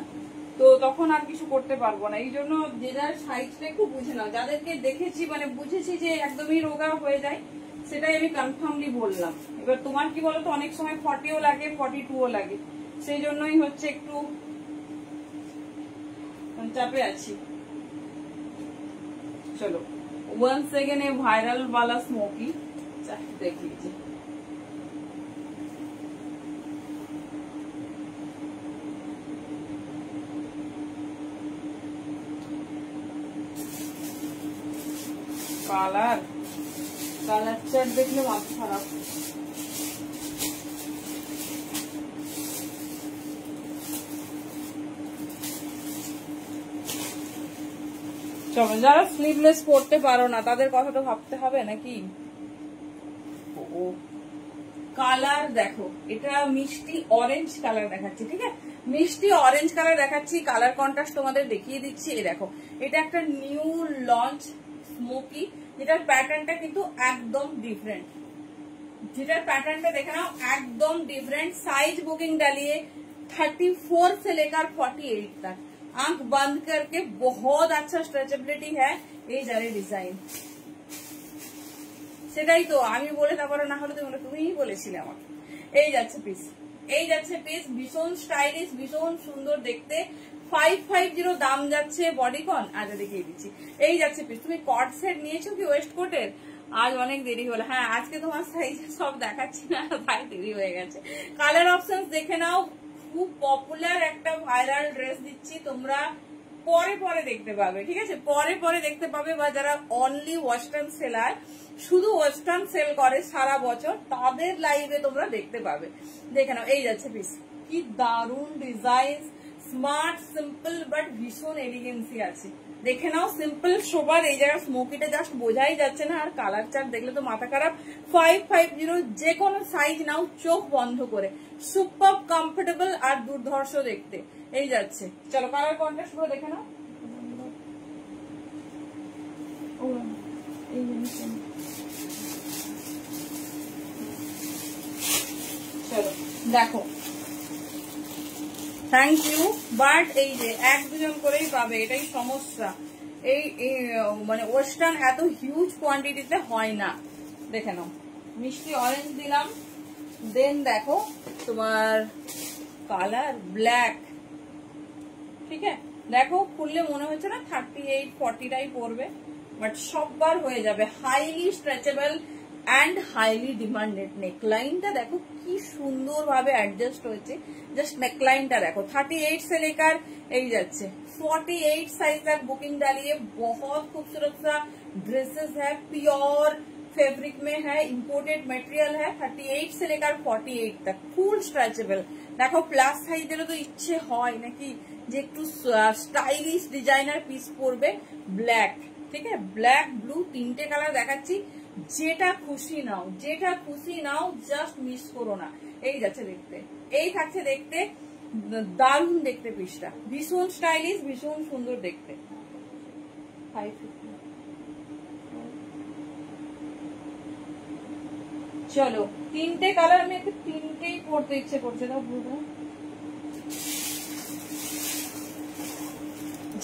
Speaker 1: তো তখন আর কিছু করতে পারবো না। এই জন্য যে যার সাইজটা একটু বুঝে নাও। যাদেরকে দেখেছি মানে বুঝেছি যে একদমই রোগা হয়ে যায়, সেটাই আমি কনফার্মলি বললাম। এবার তোমার কি বলতো, অনেক সময় 40ও লাগে, 42ও লাগে, সেই জন্যই হচ্ছে একটু চাপে আছি। चलो वन सेकेंड ये वायरल वाला स्मोकी देख लीजिए। কালার কালার চার্ট দেখলে মাথা খারাপ। চলো, যারা স্লিভলেস পরতে পারো না তাদের কথা তো ভাবতে হবে নাকি। ও কালার দেখো, এটা মিষ্টি অরেঞ্জ কালার দেখাচ্ছি, ঠিক আছে? মিষ্টি অরেঞ্জ কালার দেখাচ্ছি। কালার কন্ট্রাস্ট তোমাদের দেখিয়ে দিচ্ছি। এই দেখো, এটা একটা নিউ লঞ্চ স্মোকি, যেটার প্যাটার্নটা কিন্তু একদম ডিফারেंट, যেটার पैटर्न देखे ना एकदम डिफरेंट। साइज बुकिंग डालिए 34 से लेकर 48 तक, आंख बंद करके बहुत अच्छा स्ट्रेचेबिलिटी है এই যারে ডিজাইন। সেটাই তো আমি বলে তারপরে না হলে তুমিই বলেছিলে আমাকে। এই যাচ্ছে পিস, এই যাচ্ছে পিস, ভীষণ স্টাইলিশ, ভীষণ সুন্দর দেখতে। 550 দাম যাচ্ছে বডিকন। আচ্ছা দেখিয়ে দিচ্ছি, এই যাচ্ছে পিস। তুমি কট সেট নিয়েছো কি ওয়েস্ট কোটের? আজ অনেক দেরি হলো। হ্যাঁ আজকে তোমার সাইজ সব দেখাচ্ছি না, তাই দেরি হয়ে গেছে। কালার অপশনস দেখে নাও, খুব পপুলার একটা ভাইরাল ড্রেস দিচ্ছি, তোমরা পরে পরে দেখতে পাবে, ঠিক আছে? পরে পরে দেখতে পাবে, বা যারা অনলি ওয়েস্টার্ন সেলার, শুধু ওয়েস্টার্ন সেল করে সারা বছর, তাদের লাইভে তোমরা দেখতে পাবে। দেখে নাও, এই যাচ্ছে পিস, কি দারুন ডিজাইন, স্মার্ট সিম্পল বাট ভীষণ এলিগেন্সি আছে। দেখে নাও, সিম্পল সোবার, এই জায়গায় স্মোকিটা জাস্ট বোঝাই যাচ্ছে না, আর কালার চার্ট দেখলে তো মাথা খারাপ। 550 যে কোনো সাইজ নাও চোখ বন্ধ করে, সুপার কমফোর্টেবল আর দুর্ধর্ষ দেখতে। এই যাচ্ছে, চলো কালার কন্ট্রাস্ট গুলো দেখে নাও। চলো দেখো, থ্যাংক ইউ। বাট এই যে এক দুজন করেই পাবে, এটাই সমস্যা। এই মানে ওয়েস্টার্ন এত হিউজ কোয়ান্টিটিতে হয় না। দেখে নাও, মিষ্টি অরেঞ্জ দিলাম, দেন দেখো তোমার কালার ব্ল্যাক, ঠিক আছে? দেখো খুললে মনে হচ্ছে না 38-40টাই পড়বে, বাট সববার হয়ে যাবে। Highly stretchable and highly demanded. नेकलाइनটা देखो কি সুন্দর ভাবে অ্যাডজাস্ট হয়েছে, জাস্ট नेकलाइनটা देखो। 38 से लेकर এই যাচ্ছে 48 साइज तक बुकिंग डालिए। बहुत खूबसूरत सा ड्रेसेस है, प्योर फैब्रिक में है, इंपोर्टेड मटेरियल है। 38 से लेकर 48 तक ফুল স্ট্রেচেবল। দেখো প্লাস সাইজেরও তো ইচ্ছে হয় নাকি যে একটু স্টাইলিশ ডিজাইনার পিস পরবে। ব্ল্যাক, ঠিক আছে, ব্ল্যাক ব্লু তিনটে কালার দেখাচ্ছি, যেটা খুশি নাও, যেটা খুশি নাও, জাস্ট মিস করো না। এই যাচ্ছে দেখতে, এই থাকছে দেখতে, দারুণ দেখতে পিসটা, ভীষণ স্টাইলিশ, ভীষণ সুন্দর দেখতে। চলো তিনটে কালার, আমি একটু তিনটেই পড়তে ইচ্ছে করছে না, ব্লুটা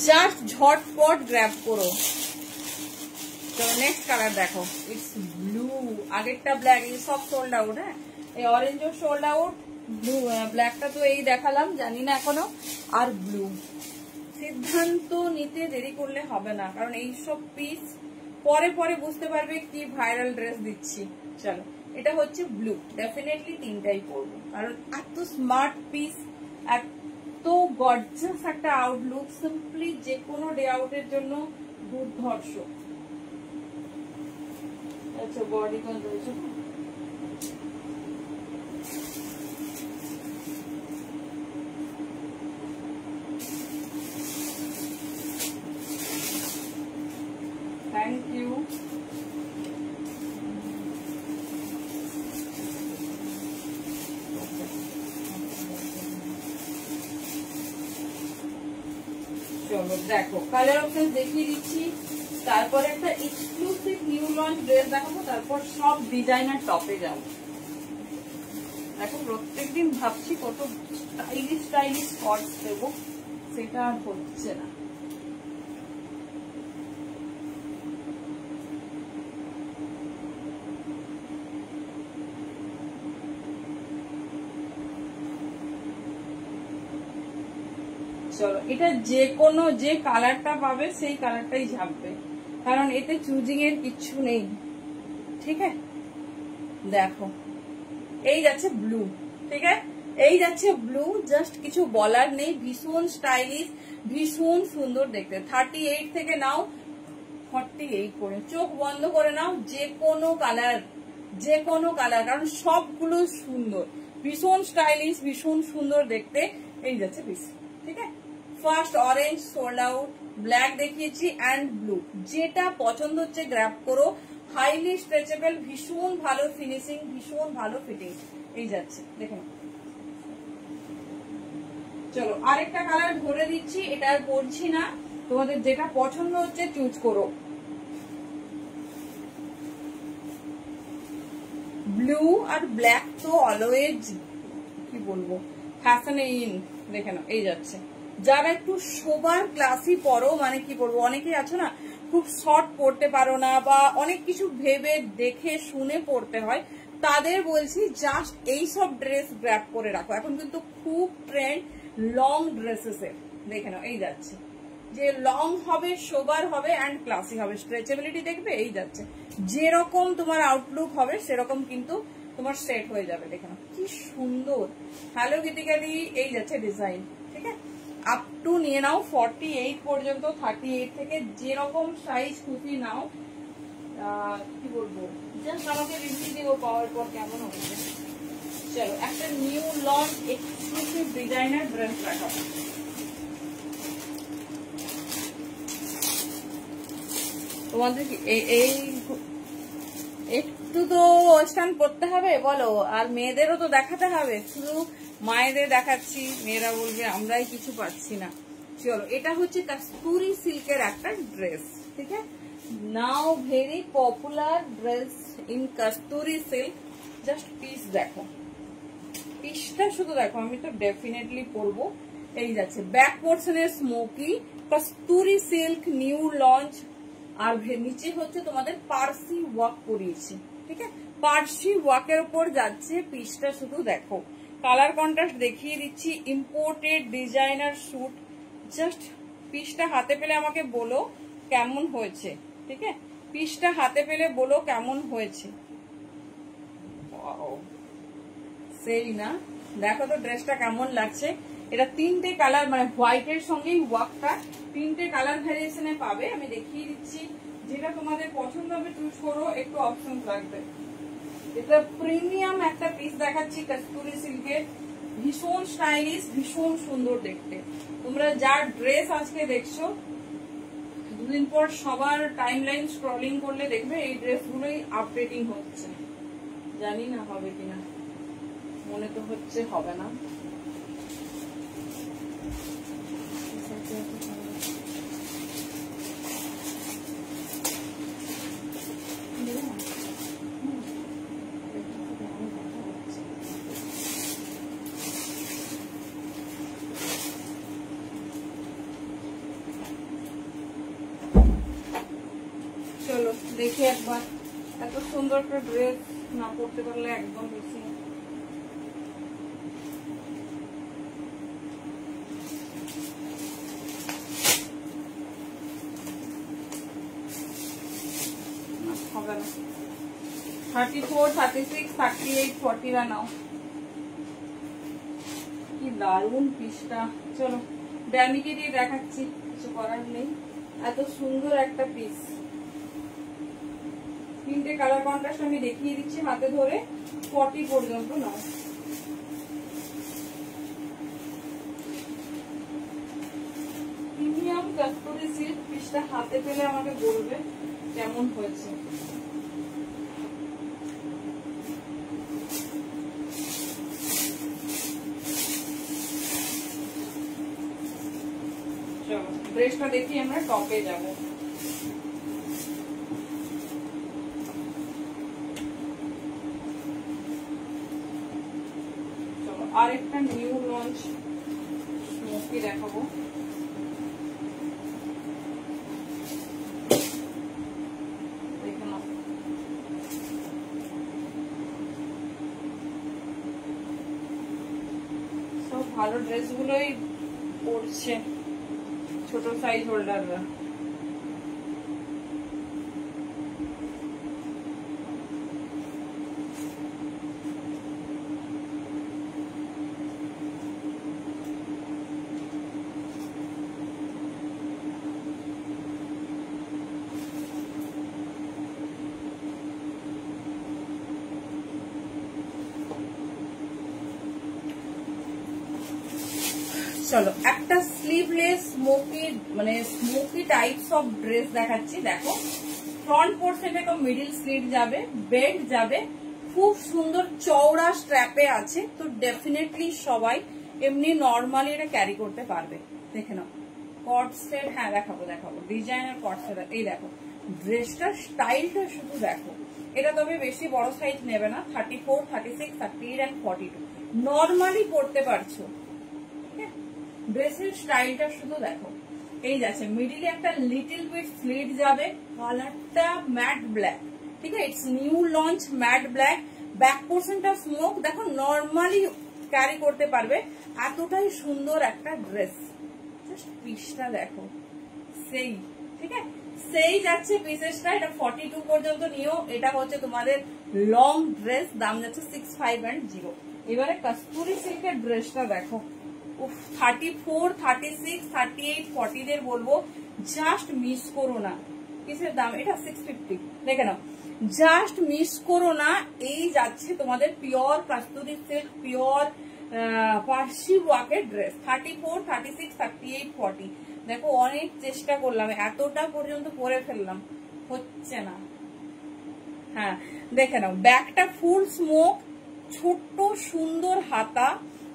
Speaker 1: জাস্ট ঝটপট গ্র্যাব করো। চলো নেক্সট কালার দেখো, ইটস ব্লু। আগেরটা ব্ল্যাক, এই সব সোল্ড আউট। হ্যাঁ এই অরেঞ্জও সোল্ড আউট, ব্লু ব্ল্যাকটা তো এই দেখালাম, জানি না এখনো। আর ব্লু, সিদ্ধান্ত নিতে দেরি করলে হবে না, কারণ এইসব পিস পরে পরে বুঝতে পারবে কি ভাইরাল ড্রেস দিচ্ছি। চলো এটা হচ্ছে ব্লু, ডেফিনেটলি তিনটাই পরবো, কারণ এত স্মার্ট পিস, এত গর্জাস একটা আউটলুক, সিম্পলি যে কোনো ডে আউটের জন্য দুর্ধর্ষ। আচ্ছা বডি কন রয়েছে, থ্যাংক ইউ। চলো দেখো কালার অপশন দেখিয়ে দিচ্ছি, তারপর একটা এক্সক্লুসিভ নিউ লঞ্চ ড্রেস দেখাবো, তারপর সব ডিজাইনার টপে যাবো। দেখো প্রত্যেকদিন ভাবছি কত স্টাইলিশ স্টাইলিশ স্কর্টস দেবো, সেটা আর হচ্ছে না। চলো এটা যে কোনো যে কালারটা পাবে সেই কালারটাই ঝাপবে, কারণ এতে চুজিং এর কিচ্ছু নেই, ঠিক আছে? দেখো এই যাচ্ছে ব্লু, ঠিক আছে, এই যাচ্ছে ব্লু, জাস্ট কিছু বলার নেই, ভীষণ স্টাইলিশ, ভীষণ সুন্দর দেখতে। 38 থেকে নাও 48 করে, চোখ বন্ধ করে নাও, যে কোনো কালার, যে কোনো কালার, কারণ সবগুলো সুন্দর, ভীষণ স্টাইলিশ, ভীষণ সুন্দর দেখতে। এই যাচ্ছে পিস, ঠিক আছে। First orange sold out, black দেখিয়েছি এন্ড ব্লু, যেটা পছন্দ হচ্ছে গ্র্যাব করো। হাইলি স্ট্রেচেবল, ভীষণ ভালো ফিনিশিং, ভীষণ ভালো ফিটিং। এই যাচ্ছে দেখুন। চলো আরেকটা কালার ধরে দিচ্ছি, এটা আর পড়ছি না, তোমাদের যেটা পছন্দ হচ্ছে চুজ করো। ব্লু আর ব্ল্যাক তো অলওয়েজ কি বলবো ফ্যাশনে ইন। দেখে নাও এই যাচ্ছে। যারা একটু সোবার ক্লাসি পরো, মানে কি বলবো, অনেকেই আছো না খুব শর্ট পরতে পারো না বা অনেক কিছু ভেবে দেখে শুনে পরতে হয়, তাদের বলছি জাস্ট এইসব ড্রেস গ্র্যাব করে রাখো। এখন কিন্তু খুব ট্রেন্ড লং ড্রেসেস এর। দেখে নাও এই যাচ্ছে, যে লং হবে, সোবার হবে অ্যান্ড ক্লাসি হবে, স্ট্রেচেবিলিটি দেখবে এই যাচ্ছে। যেরকম তোমার আউটলুক হবে সেরকম কিন্তু তোমার সেট হয়ে যাবে। দেখে নাও কি সুন্দর হ্যালো গীতিকালি এই যাচ্ছে ডিজাইন। ঠিক আছে, আপ টু নিয়ে নাও 48 পর্যন্ত, 38 থেকে যেরকম সাইজ খুশি নাও। কি বলবো, জাস্ট আমাকে রিভিউ দিও পাওয়ার পর কেমন হচ্ছে। চলো একটা new launch exclusive designer dress দেখাবো। তোমাদের এই একটু তো ওয়েস্টার্ন পরতে হবে বলো, আর মেয়েদেরও তো দেখাতে হবে। শুধু মায়েদের দেখাচ্ছি, মেয়েরা বলবে আমরাই কিছু পাচ্ছি না। চলো এটা হচ্ছে কস্তুরি সিল্কের একটা ড্রেস। ঠিক আছে, নাও very popular dress in Kasturi silk. Just piece দেখো, পিসটা শুধু দেখো, আমি তো ডেফিনেটলি পরবো। এই যাচ্ছে ব্যাক পোর্শনের smoky Kasturi silk new launch, আর নিচে হচ্ছে তোমাদের পার্সি ওয়ার্ক করিয়েছি। ঠিক আছে, পার্সি ওয়ার্কের উপর যাচ্ছে। পিসটা শুধু দেখো, কালার কন্ট্রাস্ট দেখিয়ে দিচ্ছি। Imported designer shoot. জাস্ট পিসটা হাতে পেলে আমাকে বলো কেমন হয়েছে। ঠিক আছে, পিসটা হাতে পেলে বলো কেমন হয়েছে। সেই না, দেখো তো ড্রেসটা কেমন লাগছে। এটা তিনটে কালার, মানে হোয়াইটের সঙ্গেই ওয়ার্কটা, তিনটে কালার ভ্যারিয়েশনে পাবে। আমি দেখিয়ে দিচ্ছি, যেটা তোমাদের পছন্দ হবে তুমি ছোড়ো, একটু অপশন লাগবে। এটা প্রিমিয়াম একটা পিস দেখাচ্ছি কস্তুরি সিল্কের, ভীষণ স্টাইলিশ, ভীষণ সুন্দর দেখতে। তোমরা যার ড্রেস আজকে দেখছো, দুদিন পর সবার টাইমলাইন স্ক্রলিং করলে দেখবে এই ড্রেসগুলোই আপডেটিং হচ্ছে। জানি না হবে কিনা, মনে তো হচ্ছে হবে না। চলো দেখি একবার, এত সুন্দর একটা ড্রেস না পরতে পারলে একদম বেশি। হবে না, 34, 36, 38, 40 নাও। কি দারুন পিসটা। চলো ড্যামিকে দিয়ে দেখাচ্ছি, কিছু করার নেই, এত সুন্দর একটা পিস। তিনটে কালার কন্ট্রাস্ট আমি দেখিয়ে দিচ্ছি হাতে ধরে, 40 পর্যন্ত নাও। Premium kasuri silk. পিসটা হাতে পেলে আমাকে বলবে কেমন হয়েছে। চলো ড্রেসটা দেখি, আমরা টপে যাবো। আরেকটা নিউ লঞ্চ স্মোকি দেখাবো। দেখুন সব ভালো ড্রেসগুলোই পরছে ছোট সাইজ হোল্ডাররা। চলো একটা স্লিভলেস স্মোকি, মানে স্মোকি টাইপস অফ ড্রেস দেখাচ্ছি। দেখো ফ্রন্ট পোর্শনে তো মিডিল স্লিভ যাবে, বেল্ট যাবে, খুব সুন্দর চওড়া স্ট্র্যাপে আছে। তো ডেফিনেটলি সবাই এমনি নর্মালি এটা ক্যারি করতে পারবে। দেখে নাও কট সেট, হ্যাঁ দেখাবো ডিজাইনার কট সেট। এই দেখো ড্রেসটার স্টাইলটা শুধু দেখো, এটা তবে বেশি বড় সাইজ নেবে না, 34, 36, 38 and 42 নর্মালি পড়তে পারছো। ড্রেসের স্টাইলটা শুধু দেখো, এই যাচ্ছে মিডিলে একটা লিটল বিট স্লিট যাবে, কালারটা ম্যাট ব্ল্যাক, ঠিক আছে, it's new launch matte black. Back পোর্শনটা স্মোক, দেখো নর্মালি ক্যারি করতে পারবে, এতটাই সুন্দর একটা ড্রেস। জাস্ট পিসটা দেখো সেই, ঠিক আছে, সেই যাচ্ছে পিসেসটা। এটা 42 পর্যন্ত নিও। এটা হচ্ছে তোমাদের লং ড্রেস, দাম যাচ্ছে 6510। এবারে কস্তুরি সিল্কের ড্রেসটা দেখো, 34, 36, 38, 40 দের বলবো জাস্ট মিস করো না। কিসের দাম এটা? 650। দেখে নাও, জাস্ট মিস করো না। এই যাচ্ছে তোমাদের pure kasuri silk, pure Parsi ওয়ার্কের ড্রেস, 34, 36, 38, 40। দেখো অনেক চেষ্টা করলাম, এতটা পর্যন্ত পরে ফেললাম, হচ্ছে না। হ্যাঁ দেখে নাও, ব্যাকটা ফুল স্মোক, ছোট্ট সুন্দর হাতা,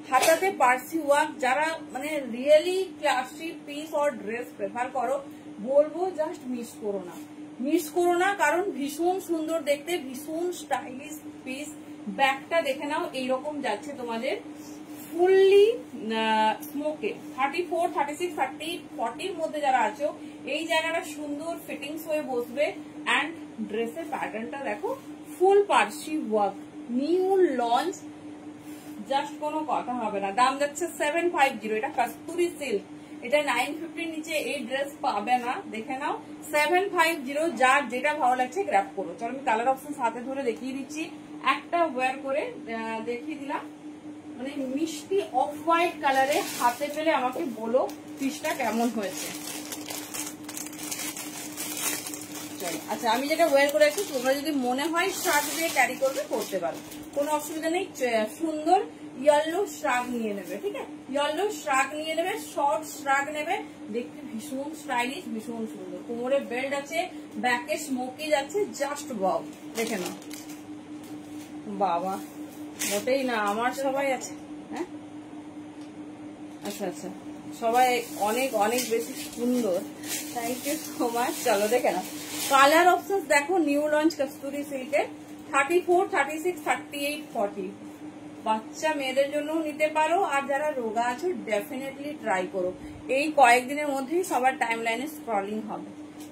Speaker 1: হাতাতে পার্সি ওয়ার্ক। যারা মানে really classy piece or dress prefer করো, বলবো জাস্ট মিস করো না, মিস করো না, কারণ ভীষণ সুন্দর দেখতে, ভীষণ স্টাইলিশ পিস। ব্যাকটা দেখে নাও, এইরকম যাচ্ছে তোমাদের ফুললি স্মোকে। 34, 36, 38, 40 মধ্যে যারা আছো, এই জায়গাটা সুন্দর ফিটিংস হয়ে বসবে। অ্যান্ড ড্রেসের প্যাটার্নটা দেখো, full Parsi work, new launch, just কোনো কথা হবে না। দাম যাচ্ছে 750। এটা কস্তুরি সিল্ক, এটা 950 নিচে এই ড্রেস পাবে না, দেখে নাও 750। যার যেটা ভালো লাগছে গ্র্যাব করো। চলো আমি কালার অপশন হাতে ধরে দেখিয়ে দিচ্ছি, একটা ওয়্যার করে দেখিয়ে দিলাম। মানে মিষ্টি অফ হোয়াইট কালারে হাতে পেলে আমাকে বলো পিসটা কেমন হয়েছে। আচ্ছা আমি যেটা ওয়্যার করে আছি, তোমরা যদি মনে হয় শ্রাগ দিয়ে ক্যারি করবে করতে পারো, কোনো অসুবিধা নেই। সুন্দর ইয়েলো শ্রাগ নিয়ে নেবে, ঠিক আছে, ইয়েলো শ্রাগ নিয়ে নেবে, শর্ট শ্রাগ নেবে, দেখতে ভীষণ স্টাইলিশ, ভীষণ সুন্দর। কোমরে বেল্ট আছে, ব্যাকে স্মোকি যাচ্ছে, জাস্ট ওয়াও। দেখে নাও, বাবা মোটেই না, আমার সবাই আছে। হ্যাঁ আচ্ছা আচ্ছা, সবাই অনেক অনেক বেশি সুন্দর, থ্যাংক ইউ সো মাচ। চলো দেখে নাও কালার অপশন দেখো, নিউ লঞ্চ কস্তুরি সিল্কের 34, 36, 38, 40। বাচ্চা মেয়েদের জন্য নিতে পারো, আর যারা রোগা আছো ডেফিনেটলি ট্রাই করো। এই কয়েকদিনের মধ্যেই সবার টাইম লাইনে স্ক্রলিং হবে।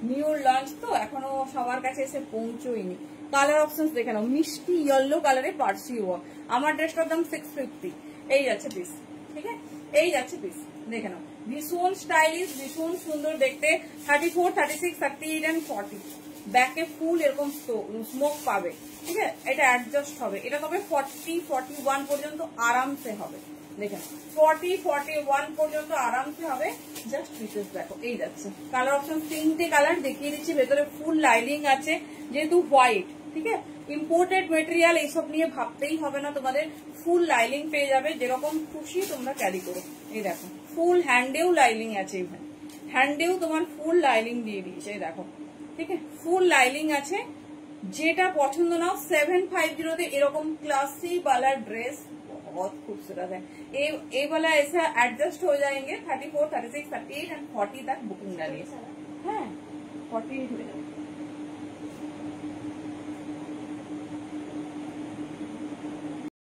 Speaker 1: নিউ লঞ্চ তো এখনো সবার কাছে এসে পৌঁছয়নি। কালার অপশন দেখে নাও, মিষ্টি ইয়েলো কালারে পার্সি ওয়ার্ক। আমার ড্রেসটার দাম 650। এই যাচ্ছে পিস, ঠিক আছে, এই যাচ্ছে পিস, দেখে নাও ভীষণ স্টাইলিশ, ভীষণ সুন্দর দেখতে। 34, 36, 38 and 40। ব্যাকে ফুল এরকম স্মোক পাবে, ঠিক আছে, এটা অ্যাডজাস্ট হবে। এটা তবে 40, 41 পর্যন্ত আরামসে হবে। দেখেন 40, 41 পর্যন্ত আরামসে হবে। জাস্ট পিসেস দেখো, এই যাচ্ছে কালার অপশন, 3টে কালার দেখিয়ে দিচ্ছি। ভেতরে ফুল লাইনিং আছে, যেহেতু হোয়াইট, ঠিক আছে, ইম্পোর্টেড মেটেরিয়াল, এইসব নিয়ে ভাবতেই হবে না তোমাদের, ফুল লাইনিং পেয়ে যাবে, যেরকম খুশি তোমরা ক্যারি করো। এই দেখো ফুল হ্যান্ডেও লাইনিং আছে, ইভেন হ্যান্ডেও তোমার ফুল লাইনিং দিয়ে দিয়েছে, এই দেখো, ঠিক আছে, ফুল লাইনিং আছে। যেটা পছন্দ নাও 750 এরকম क्लासी वाला ड्रेस बहुत खूबसूरत है। ये वाला ऐसा एडजस्ट हो जाएंगे 34, 36, 38 एंड 40 तक बुकिंग डालिए। हाँ 40